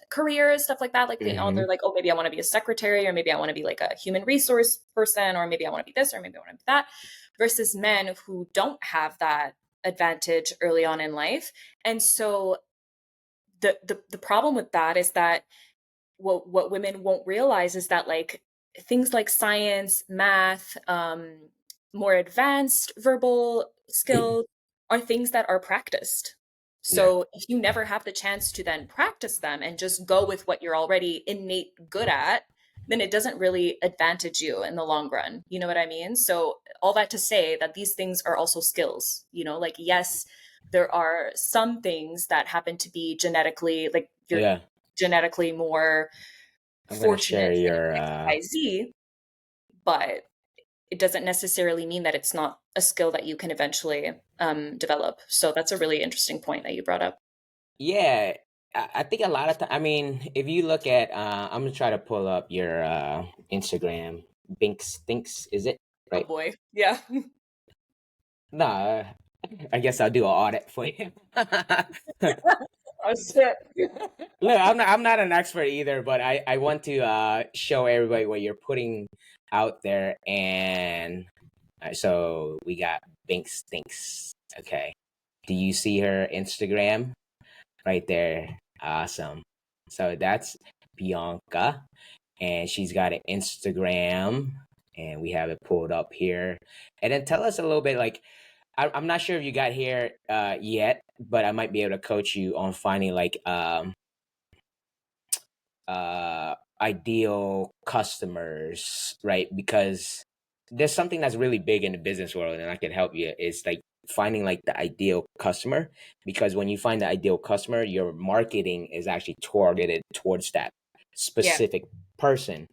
careers, stuff like that. Like they're Hmm. like, oh, maybe I want to be a secretary, or maybe I want to be like a human resource person, or maybe I want to be this, or maybe I want to be that, versus men who don't have that advantage early on in life. And so the problem with that is that what women won't realize is that like things like science, math, more advanced verbal skills are things that are practiced. Yeah. So if you never have the chance to then practice them and just go with what you're already innate good at, then it doesn't really advantage you in the long run. You know what I mean? So all that to say that these things are also skills, like yes, there are some things that happen to be genetically like you're Yeah. genetically more I'm gonna share fortunate in your XYZ, but it doesn't necessarily mean that it's not a skill that you can eventually develop. So that's a really interesting point that you brought up. yeah. I think a lot of time. I mean, if you look at, I'm gonna try to pull up your Instagram. Binx, Thinks, is it Oh right? boy. Yeah. No, I guess I'll do an audit for you. Oh shit. Look, I'm not an expert either, but I want to show everybody what you're putting out there, and so we got Binx Thinks. Okay, do you see her Instagram right there? Awesome. So that's Bianca, and she's got an Instagram, and we have it pulled up here. And then tell us a little bit, like I'm not sure if you got here yet, but I might be able to coach you on finding like ideal customers, right? Because there's something that's really big in the business world, and I can help you. It's like finding like the ideal customer, because when you find the ideal customer, your marketing is actually targeted towards that Yeah. specific person.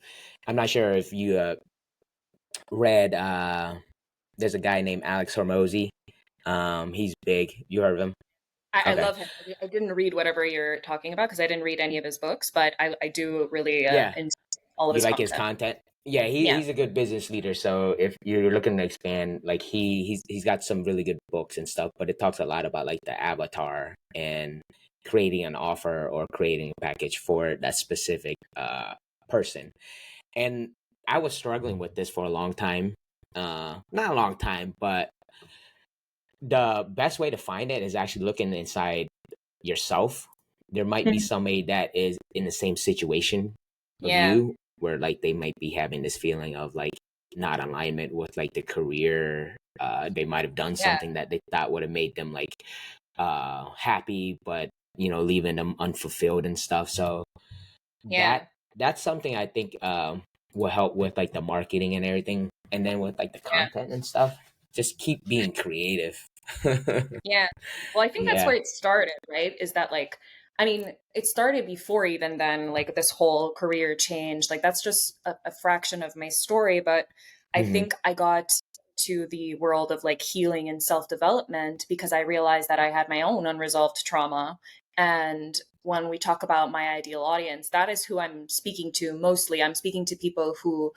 I'm not sure if you read there's a guy named Alex Hormozy. He's big. You heard of him? I Okay. love him. I didn't read whatever you're talking about because I didn't read any of his books, but I do really Yeah. enjoy all of You his like his content. content? Yeah, Yeah, he's a good business leader. So if you're looking to expand, like he's got some really good books and stuff, but it talks a lot about like the avatar and creating an offer or creating a package for that specific person. And I was struggling with this for a long time. Not a long time, but the best way to find it is actually looking inside yourself. There might be Mhm. somebody that is in the same situation of Yeah, you where like they might be having this feeling of like not alignment with like the career. They might have done yeah, something that they thought would have made them like happy, but leaving them unfulfilled and stuff. So yeah, that's something I think will help with like the marketing and everything, and then with like the yeah. content and stuff. Just keep being creative. Yeah. Well, I think that's Yeah. where it started, right? Is that like, I mean, it started before even then, like this whole career change. Like that's just a fraction of my story. But I Hmm. think I got to the world of like healing and self-development because I realized that I had my own unresolved trauma. And when we talk about my ideal audience, that is who I'm speaking to mostly. I'm speaking to people who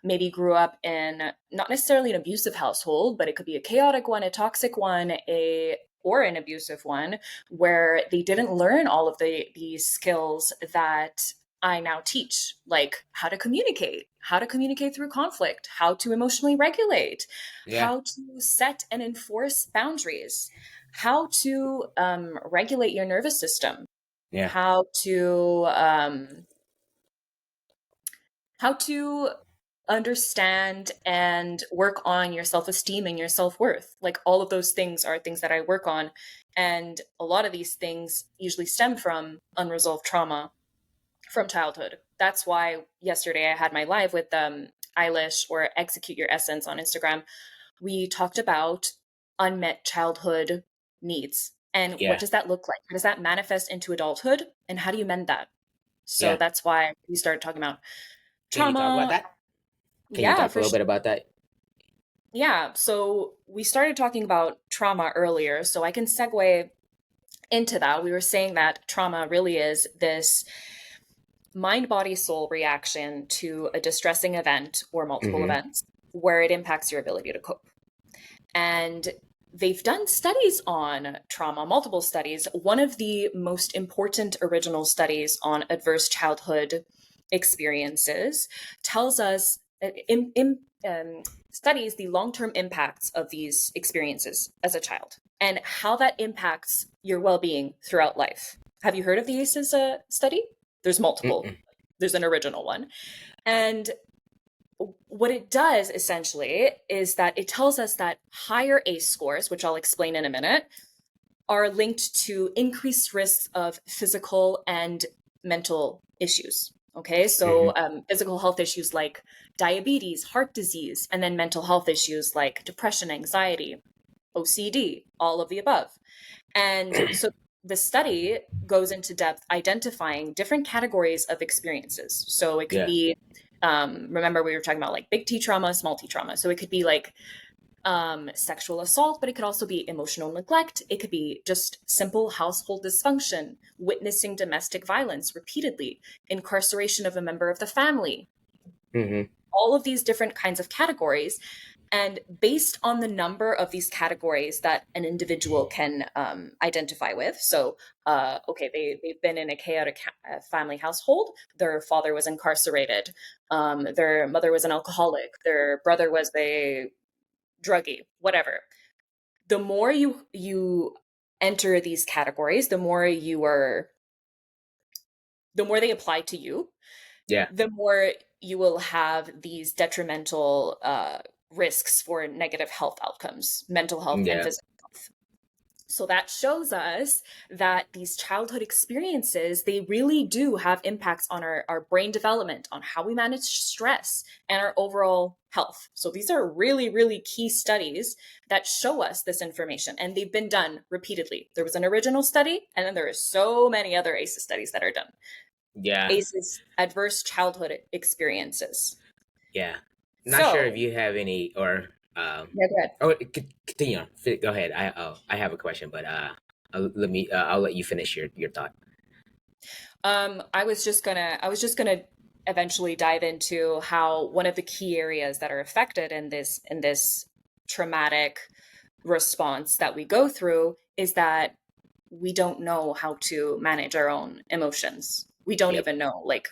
maybe grew up in not necessarily an abusive household, but it could be a chaotic one, a toxic one, a or an abusive one, where they didn't learn all of these skills that I now teach, like how to communicate through conflict, how to emotionally regulate, Yeah. how to set and enforce boundaries, how to regulate your nervous system, Yeah. how to how to understand and work on your self-esteem and your self-worth. Like all of those things are things that I work on. And a lot of these things usually stem from unresolved trauma from childhood. That's why yesterday I had my live with Eilish or Execute Your Essence on Instagram. We talked about unmet childhood needs. And what Yeah. does that look like? How does that manifest into adulthood? And how do you mend that? So Yeah. that's why we started talking about Can you talk about trauma. that? Can you Yeah, talk a for little sure. bit about that? Yeah, so we started talking about trauma earlier, so I can segue into that. We were saying that trauma really is this mind, body, soul reaction to a distressing event or multiple Hmm. events where it impacts your ability to cope. And they've done studies on trauma, multiple studies. One of the most important original studies on adverse childhood experiences tells us, studies the long term impacts of these experiences as a child and how that impacts your well being throughout life. Have you heard of the ACEs study? There's multiple, Mm-mm. there's an original one. And what it does essentially is that it tells us that higher ACE scores, which I'll explain in a minute, are linked to increased risks of physical and mental issues. Okay, Hmm. so physical health issues like diabetes, heart disease, and then mental health issues like depression, anxiety, OCD, all of the above. And so the study goes into depth identifying different categories of experiences. So it could Yeah. be, remember, we were talking about like big T trauma, small T trauma. So it could be like sexual assault, but it could also be emotional neglect. It could be just simple household dysfunction, witnessing domestic violence repeatedly, incarceration of a member of the family, Hmm. all of these different kinds of categories. And based on the number of these categories that an individual can identify with, so okay, they've been in a chaotic family household, their father was incarcerated, their mother was an alcoholic, their brother was a druggie, whatever. The more you enter these categories, the more they apply to you, Yeah. the more you will have these detrimental risks for negative health outcomes, mental health and Yeah. physical health. So that shows us that these childhood experiences, they really do have impacts on our brain development, on how we manage stress and our overall health. So these are really, really key studies that show us this information. And they've been done repeatedly. There was an original study, and then there are so many other ACEs studies that are done. Yeah. ACEs, adverse childhood experiences. Yeah. Not sure if So, you have any or yeah, go ahead. oh, continue on. Go ahead. I have a question, but I'll let you finish your thought. I was just gonna eventually dive into how one of the key areas that are affected in this traumatic response that we go through is that we don't know how to manage our own emotions. We don't Yep. even know like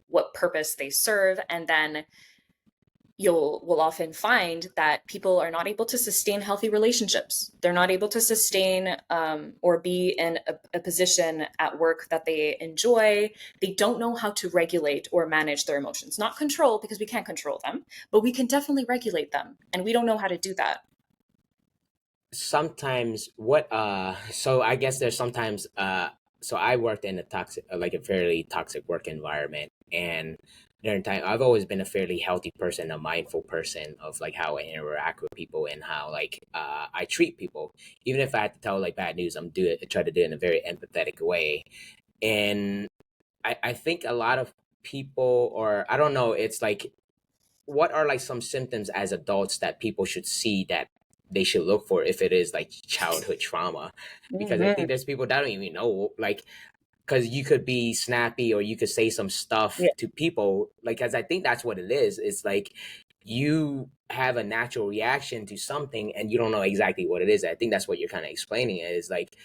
what purpose they serve, and then you'll will often find that people are not able to sustain healthy relationships. They're not able to sustain or be in a position at work that they enjoy. They don't know how to regulate or manage their emotions. Not control, because we can't control them, but we can definitely regulate them, and we don't know how to do that. Sometimes what so I guess there's sometimes so I worked in a toxic like a fairly toxic work environment, and during time I've always been a fairly healthy person, a mindful person of like how I interact with people and how like I treat people. Even if I had to tell like bad news, I try to do it in a very empathetic way. And I think a lot of people, or I don't know, it's like what are like some symptoms as adults that people should see that they should look for if it is like childhood trauma? Because I think Hmm. there's people that don't even know, like, because you could be snappy or you could say some stuff Yeah. to people, like, because I think that's what it is. It's like you have a natural reaction to something and you don't know exactly what it is. I think that's what you're kind of explaining. Is like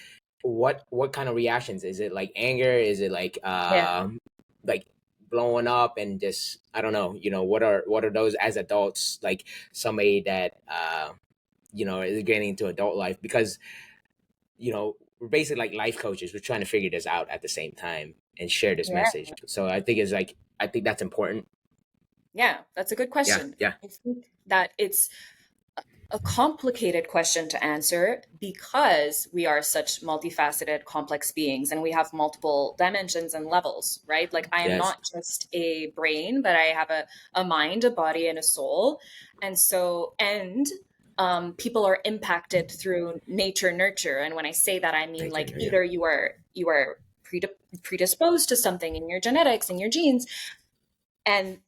what kind of reactions? Is it like anger? Is it Yeah. like blowing up and just I don't know, what are those as adults, like somebody that is getting into adult life, because we're basically like life coaches. We're trying to figure this out at the same time and share this Yeah. message. So I think that's important. Yeah, that's a good Yeah, question. yeah, I think that it's a complicated question to answer because we are such multifaceted, complex beings, and we have multiple dimensions and levels, right? Like, I am yes, not just a brain, but I have a mind, a body, and a soul. And people are impacted through nature nurture. And when I say that, I mean nature, like yeah, either you are predisposed to something in your genetics and your genes, and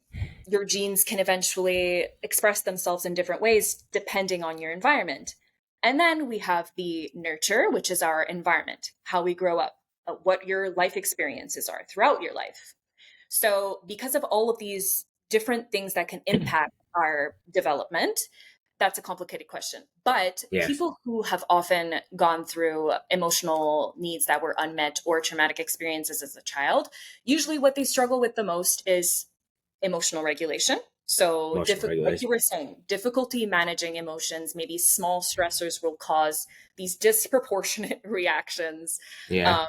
your genes can eventually express themselves in different ways depending on your environment. And then we have the nurture, which is our environment, how we grow up, what your life experiences are throughout your life. So, because of all of these different things that can impact our development, that's a complicated question. But yes, people who have often gone through emotional needs that were unmet or traumatic experiences as a child, usually what they struggle with the most is emotional regulation. So, emotional like you regulation, were saying, difficulty managing emotions, maybe small stressors will cause these disproportionate reactions. yeah, Um,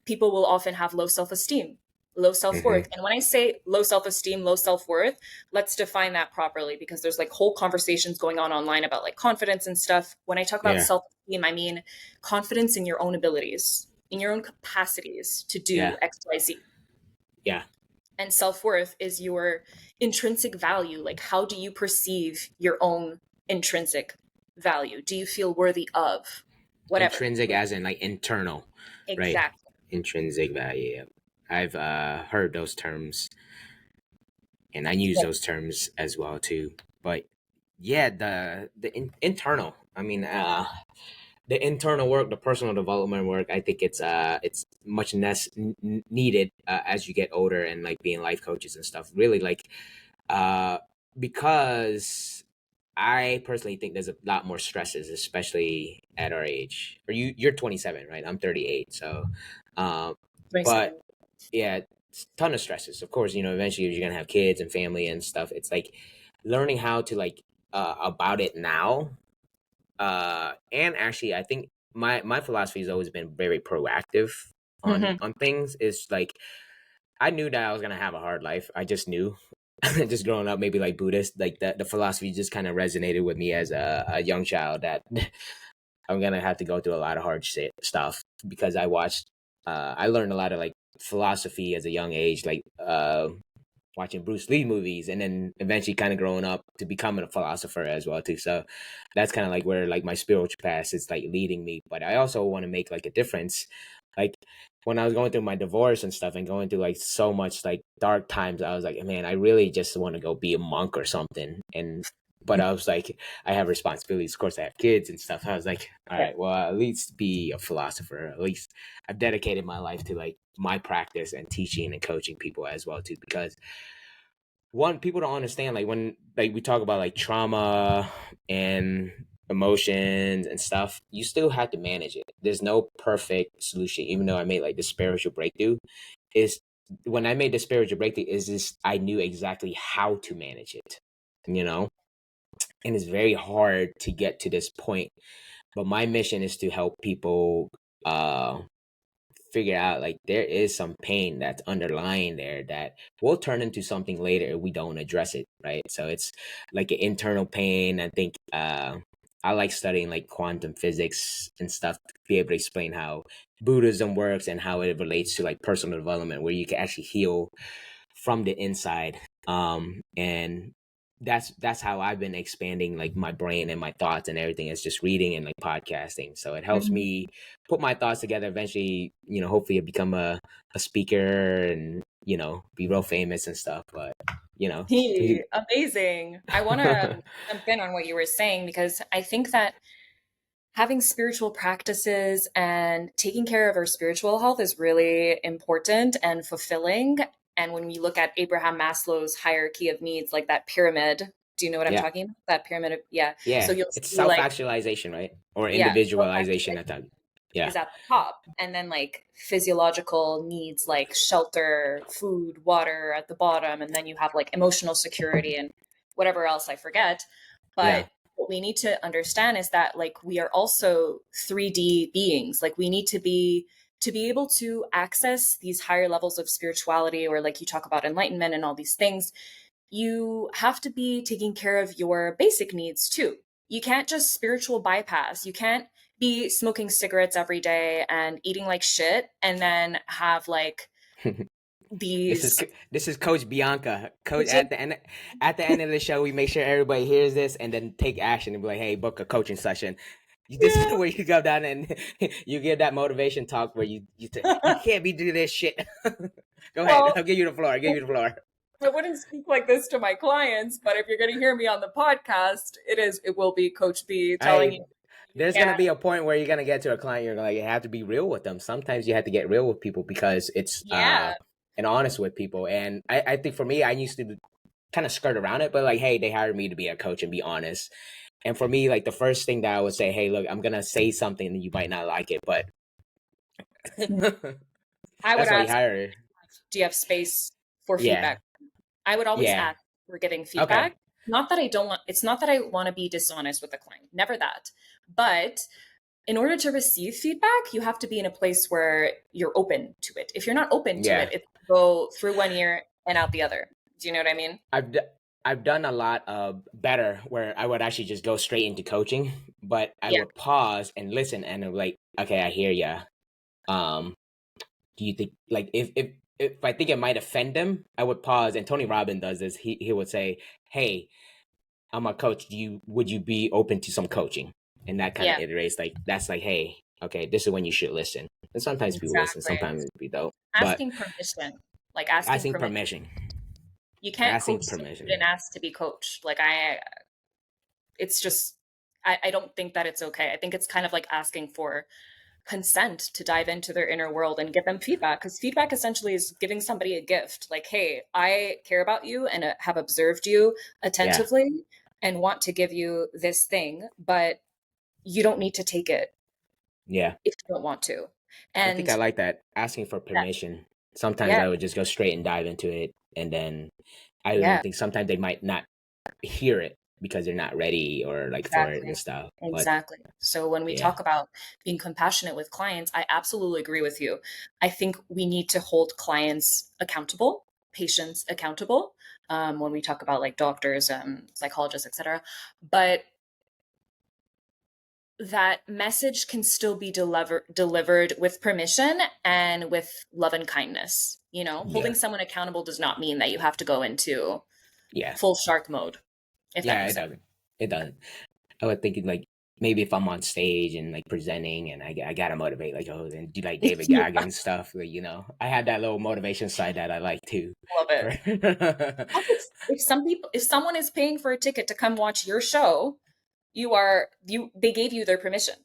People will often have low self esteem, low self hmm, worth. And when I say low self esteem, low self worth, let's define that properly, because there's like whole conversations going on online about like confidence and stuff. When I talk about yeah, self esteem, I mean confidence in your own abilities, in your own capacities to yeah, do XYZ. yeah. And self worth is your intrinsic value. Like, how do you perceive your own intrinsic value? Do you feel worthy of whatever? Intrinsic as in like internal, right? Exactly. Intrinsic value. Yeah. I've heard those terms and I use those terms as well too. But yeah, internal. I mean, the internal work, the personal development work. I think it's much needed as you get older and like being life coaches and stuff. Really, like uh, because I personally think there's a lot more stresses, especially at our age. Or you're 27, right? I'm 38, so. Um, but 27. yeah, ton of stresses. Of course, eventually you're gonna have kids and family and stuff. It's like learning how to like about it now. And actually, I think my philosophy has always been very proactive on Hmm. on things. Is like I knew that I was gonna have a hard life. I just knew. Just growing up, maybe like Buddhist, like that, the philosophy just kind of resonated with me as a young child that I'm gonna have to go through a lot of hard shit stuff because I learned a lot of like philosophy as a young age, like watching Bruce Lee movies, and then eventually kind of growing up to becoming a philosopher as well too. So that's kind of like where like my spiritual path is like leading me. But I also want to make like a difference, like when I was going through my divorce and stuff and going through like so much like dark times, I was like, man, I really just want to go be a monk or something. And but I was like, I have responsibilities. Of course, I have kids and stuff. I was like, all Yeah. right, well, at least be a philosopher. At least I've dedicated my life to like my practice and teaching and coaching people as well too. Because one, people don't understand like when like we talk about like trauma and emotions and stuff, you still have to manage it. There's no perfect solution. Even though I made like the spiritual breakthrough, is when I made the spiritual breakthrough is this I knew exactly how to manage it, you know? And it's very hard to get to this point. But my mission is to help people figure out like there is some pain that's underlying there that will turn into something later if we don't address it, right? So it's like an internal pain. I think I like studying like quantum physics and stuff to be able to explain how Buddhism works and how it relates to like personal development, where you can actually heal from the inside. And that's how I've been expanding like my brain and my thoughts and everything, is just reading and like podcasting. So it helps Mhm. me put my thoughts together. Eventually, hopefully become a speaker and, be real famous and stuff. But, you know, Amazing. I want to jump in on what you were saying because I think that having spiritual practices and taking care of our spiritual health is really important and fulfilling. And when we look at Abraham Maslow's hierarchy of needs, like that pyramid, do you know what I'm yeah, talking about? That pyramid of, yeah. So yeah, you'll it's see like, self-actualization, right? Or yeah, individualization at that. Yeah, is at the top, and then like physiological needs like shelter, food, water at the bottom, and then you have like emotional security and whatever else I forget. yeah, But what we need to understand is that like we are also 3D beings. Like we need to be able to access these higher levels of spirituality, or like you talk about enlightenment and all these things, you have to be taking care of your basic needs too. You can't just spiritual bypass. You can't be smoking cigarettes every day and eating like shit and then have like This is these this is Coach Bianca. Coach legit. at the end of the show, we make sure everybody hears this and then take action and be like, "Hey, book a coaching session." This is Yeah. where you go down and you give that motivation talk where you can't be doing this shit. Go ahead. Well, I'll give you the floor. I'll give you the floor. I wouldn't speak like this to my clients, but if you're going to hear me on the podcast, it will be Coach B telling I you you There's gonna can't. be a point where you're gonna get to a client. You're gonna like, you have to be real with them. Sometimes you have to get real with people because it's Yeah. and honest with people. And I think for me, I used to kind of skirt around it, but like, hey, they hired me to be a coach and be honest. And for me, like the first thing that I would say, hey, look, I'm gonna say something and you might not like it, but I would that's why you ask, hire her. do you have space for Yeah, feedback? I would always yeah, ask for giving okay, feedback. Not that I don't want, it's not that I want to be dishonest with the client, never that. But in order to receive feedback, you have to be in a place where you're open to it. If you're not open to it, yeah. it will go through one ear and out the other. Do you know what I mean? I've d- I've done a lot of better where I would actually just go straight into coaching, but I Yeah. would pause and listen and I'm like, okay, I hear ya. Um, do you think like if I think it might offend them, I would pause. And Tony Robbins does this. He would say, "Hey, I'm a coach. Would you be open to some coaching?" And that kind of Yeah, iterates like that's like, hey, okay, this is when you should listen. And sometimes people listen, exactly. sometimes we don't. But Asking permission, like asking asking permission. permission, You can't asking coach someone who didn't permission. ask to be coached. It's just, I don't think that it's okay. I think it's kind of like asking for consent to dive into their inner world and give them feedback, because feedback essentially is giving somebody a gift like, hey, I care about you and have observed you Yeah, attentively and want to give you this thing, but you don't need to take it yeah. if you don't want to. I think And I like that asking for yeah, permission. Sometimes yeah, I would just go straight and dive into it, and then I yeah, even think sometimes they might not hear it because they're not ready or like for it and exactly. stuff. But Exactly. So when we yeah, talk about being compassionate with clients, I absolutely agree with you. I think we need to hold clients accountable, patients accountable, when we talk about like doctors, psychologists, etc. But that message can still be delivered with permission and with love and kindness. You know, yeah, holding someone accountable does not mean that you have to go into yeah, full shark mode, if that yeah. makes It sense. doesn't. It doesn't. I would think like maybe if I'm on stage and like presenting and I gotta motivate, like, oh, then do like David Yeah, Goggins stuff, like, I have that little motivation side that I like too. love it. For Also, if someone is paying for a ticket to come watch your show, they gave you their permission.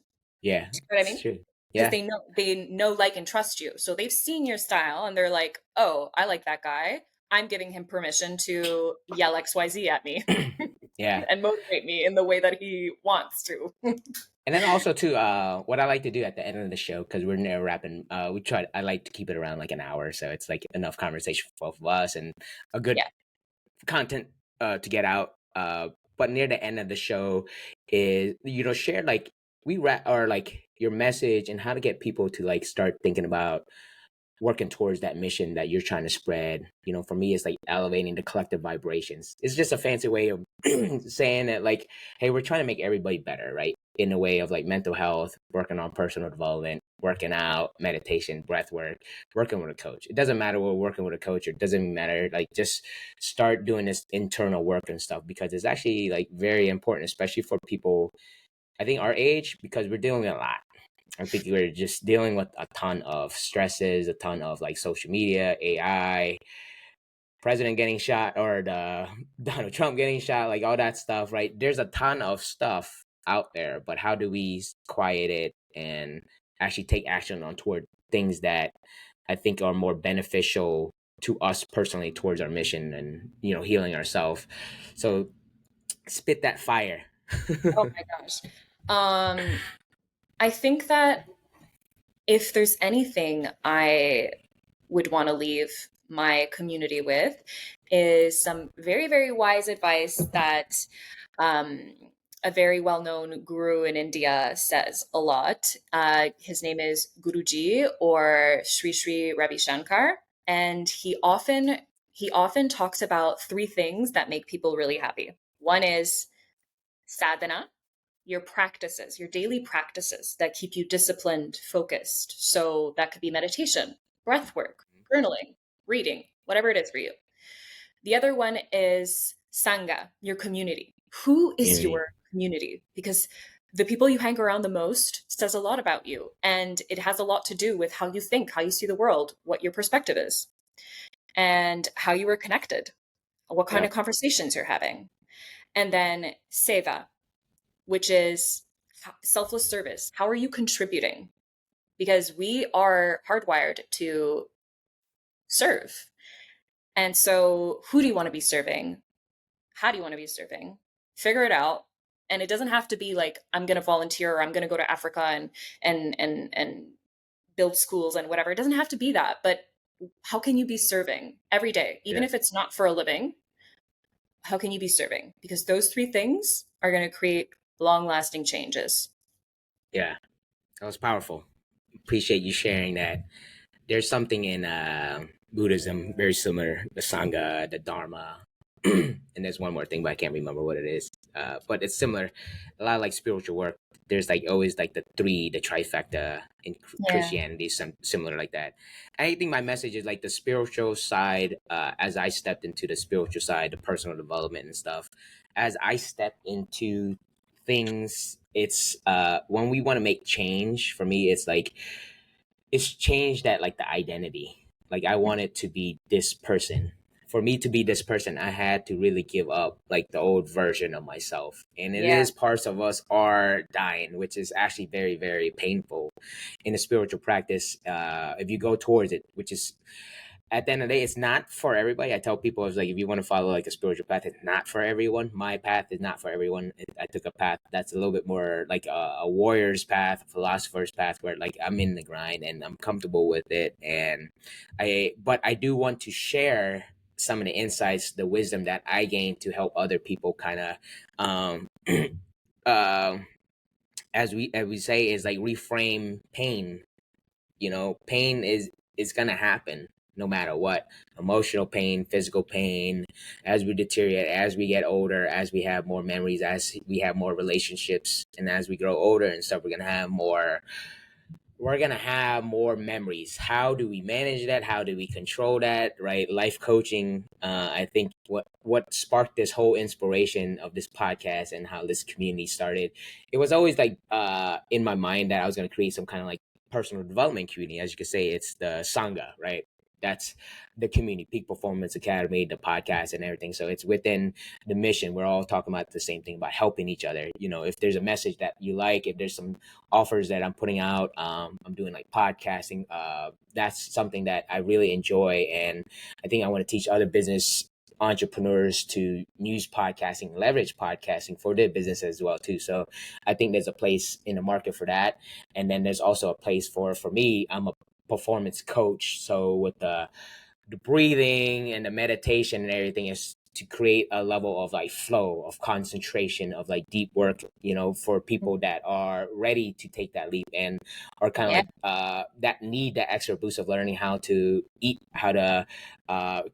yeah, Do you know what I it's mean? true. Because Yeah, they know, like, and trust you. So they've seen your style and they're like, oh, I like that guy. I'm giving him permission to yell XYZ at me yeah. and motivate me in the way that he wants to. And then also too, what I like to do at the end of the show, because we're near wrapping, I like to keep it around like an hour, so it's like enough conversation for both of us and a good Yeah. content to get out. But near the end of the show is, share like we wrap or like your message and how to get people to like start thinking about working towards that mission that you're trying to spread. For me, it's like elevating the collective vibrations. It's just a fancy way of saying that, like, hey, we're trying to make everybody better, right? In a way of like mental health, working on personal development, working out, meditation, breath work, working with a coach. It doesn't matter what working with a coach, or it doesn't matter. Like, just start doing this internal work and stuff, because it's actually like very important, especially for people, I think, our age, because we're dealing with a lot. I think we're just dealing with a ton of stresses, a ton of like social media, AI, president getting shot, or the Donald Trump getting shot, like all that stuff, right? There's a ton of stuff out there, but how do we quiet it and actually take action on toward things that I think are more beneficial to us personally towards our mission and healing ourselves. So spit that fire. Oh my gosh. I think that if there's anything I would want to leave my community with is some very, very wise advice that um, a very well known guru in India says a lot. His name is Guruji, or Sri Sri Ravi Shankar. And he often talks about three things that make people really happy. One is sadhana, your practices, your daily practices that keep you disciplined, focused. So that could be meditation, breath work, journaling, reading, whatever it is for you. The other one is sangha, your community. Who is Community. your community? Because the people you hang around the most says a lot about you. And it has a lot to do with how you think, how you see the world, what your perspective is, and how you are connected, what kind Yep. of conversations you're having. And then seva, which is selfless service. How are you contributing? Because we are hardwired to serve. And so, who do you want to be serving? How do you want to be serving? Figure it out. And it doesn't have to be like, I'm going to volunteer, or I'm going to go to Africa and build schools and whatever. It doesn't have to be that. But how can you be serving every day, even Yeah. if it's not for a living? How can you be serving? Because those three things are going to create long lasting changes. Yeah. That was powerful. Appreciate you sharing that. There's something in Buddhism very similar, the Sangha, the Dharma, and there's one more thing, but I can't remember what it is. But it's similar. A lot of like spiritual work. There's like always like the three, the trifecta in Yeah. Christianity, some similar like that. I think my message is like the spiritual side. As I stepped into the spiritual side, the personal development and stuff. As I stepped into things, it's when we want to make change. For me, it's like it's changed that like the identity. Like I wanted to be this person. For me to be this person, I had to really give up like the old version of myself. And it Yeah. is parts of us are dying, which is actually very, very painful in a spiritual practice. If you go towards it, which is at the end of the day, it's not for everybody. I tell people, it's like, if you want to follow like a spiritual path, it's not for everyone. My path is not for everyone. I took a path that's a little bit more like a warrior's path, a philosopher's path, where like I'm in the grind and I'm comfortable with it. But I do want to share some of the insights, the wisdom that I gained to help other people kind of, uh, as we say, is like reframe pain. Pain is gonna happen no matter what. Emotional pain, physical pain, as we deteriorate, as we get older, as we have more memories, as we have more relationships, and as we grow older and stuff, we're gonna have more we're gonna have more memories. How do we manage that? How do we control that? Right? Life coaching. I think what sparked this whole inspiration of this podcast and how this community started. It was always like in my mind that I was gonna create some kind of like personal development community. As you could say, it's the Sangha, right? That's the community, Peak Performance Academy, the podcast, and everything. So it's within the mission. We're all talking about the same thing, about helping each other. You know, if there's a message that you like, if there's some offers that I'm putting out, I'm doing like podcasting. That's something that I really enjoy, and I think I want to teach other business entrepreneurs to use podcasting, leverage podcasting for their business as well too. So I think there's a place in the market for that, and then there's also a place for me. I'm a performance coach, so with the breathing and the meditation and everything is to create a level of like flow, of concentration, of like deep work, you know, for people that are ready to take that leap and are kind of Yeah. like that need that extra boost of learning how to eat, how to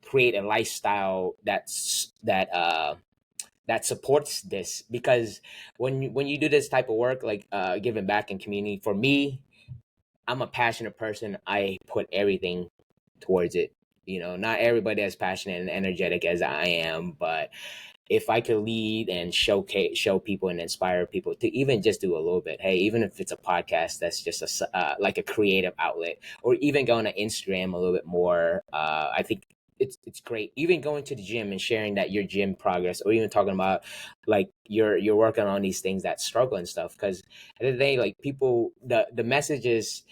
create a lifestyle that supports this. Because when you do this type of work, like giving back in community, for me, I'm a passionate person. I put everything towards it. You know, not everybody as passionate and energetic as I am, but if I could lead and show people and inspire people to even just do a little bit, hey, even if it's a podcast that's just like a creative outlet, or even going to Instagram a little bit more, I think it's great. Even going to the gym and sharing that your gym progress, or even talking about like you're working on these things that struggle and stuff. Because at the end of the day, like people, the message is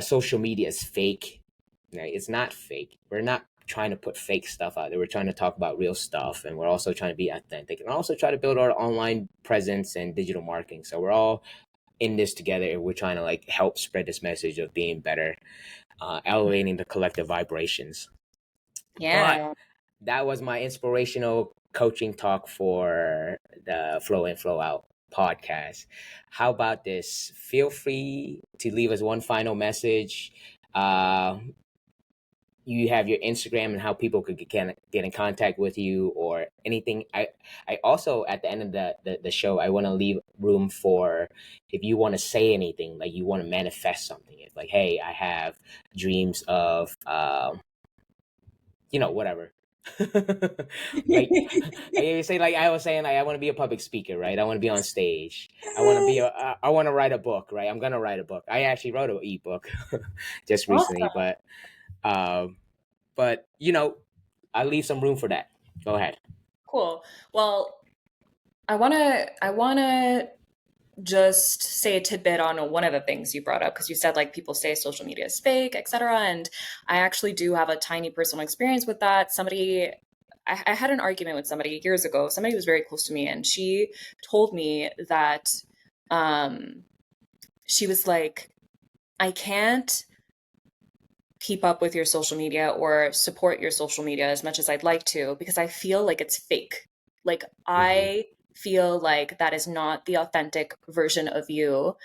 social media is fake. Right? It's not fake. We're not trying to put fake stuff out there. We're trying to talk about real stuff, and we're also trying to be authentic, and also try to build our online presence and digital marketing. So we're all in this together, and we're trying to like help spread this message of being better, elevating the collective vibrations. But Yeah. that was my inspirational coaching talk for the Flow In Flow Out podcast. How about this? Feel free to leave us one final message. Uh, you have your Instagram and how people could get in contact with you or anything. I also at the end of the show, I want to leave room for if you want to say anything, like you want to manifest something. It's like, hey, I have dreams of whatever. like like you say, like I was saying, like I want to be a public speaker, right? I want to be on stage. I want to write a book, right? I'm gonna write a book. I actually wrote an ebook just recently, Awesome. um but I leave some room for that. Go ahead. Cool. Well, I wanna just say a tidbit on one of the things you brought up because you said like people say social media is fake, etc. And I actually do have a tiny personal experience with that. I had an argument with somebody years ago. Somebody was very close to me, and she told me that um, she was like, I can't keep up with your social media or support your social media as much as I'd like to because I feel like it's fake. Like, Mm-hmm. I feel like that is not the authentic version of you.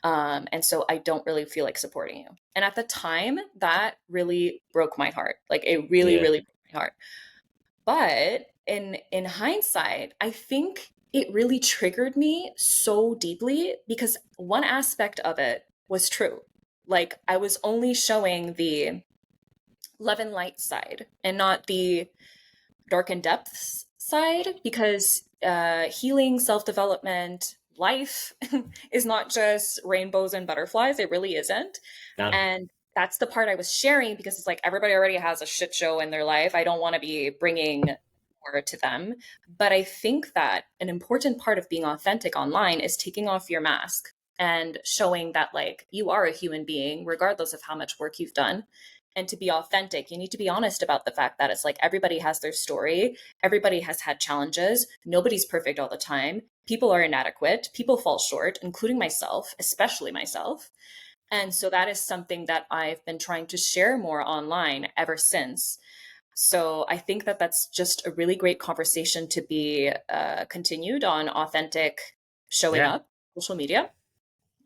And so I don't really feel like supporting you. And at the time, that really broke my heart. Like, it really, Yeah. really broke my heart. But in hindsight, I think it really triggered me so deeply because one aspect of it was true. Like I was only showing the love and light side and not the dark and depths side because healing, self-development, life is not just rainbows and butterflies. It really isn't. Nah. And that's the part I was sharing because it's like everybody already has a shit show in their life. I don't want to be bringing more to them. But I think that an important part of being authentic online is taking off your mask and showing that like you are a human being regardless of how much work you've done. And to be authentic, you need to be honest about the fact that it's like everybody has their story, everybody has had challenges, nobody's perfect all the time, people are inadequate, people fall short, including myself, especially myself. And so that is something that I've been trying to share more online ever since. So I think that that's just a really great conversation to be continued on authentic showing Yeah. up social media.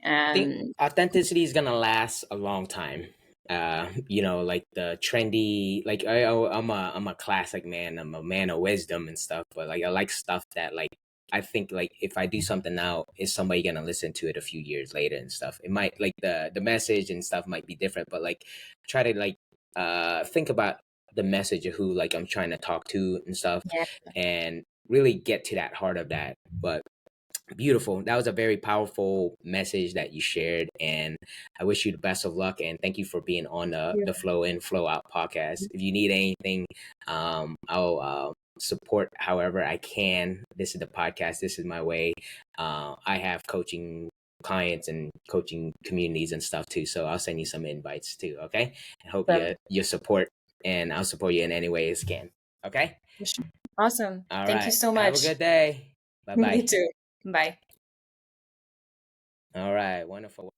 I think And authenticity is gonna last a long time. Like the trendy, like I'm a classic man. I'm a man of wisdom and stuff. But like I like stuff that like I think like if I do something now, is somebody gonna listen to it a few years later and stuff? It might like the message and stuff might be different, but like try to like think about the message of who like I'm trying to talk to and stuff, Yeah. and really get to that heart of that. But beautiful. That was a very powerful message that you shared, and I wish you the best of luck. And thank you for being on the Flow In Flow Out podcast. If you need anything, I'll support however I can. This is the podcast. This is my way. I have coaching clients and coaching communities and stuff too, so I'll send you some invites too. Okay, I hope you support, and I'll support you in any way I can. Okay. Awesome. All Thank you right. so Have a much. good day. Bye Me bye. too. Bye. All right. Wonderful.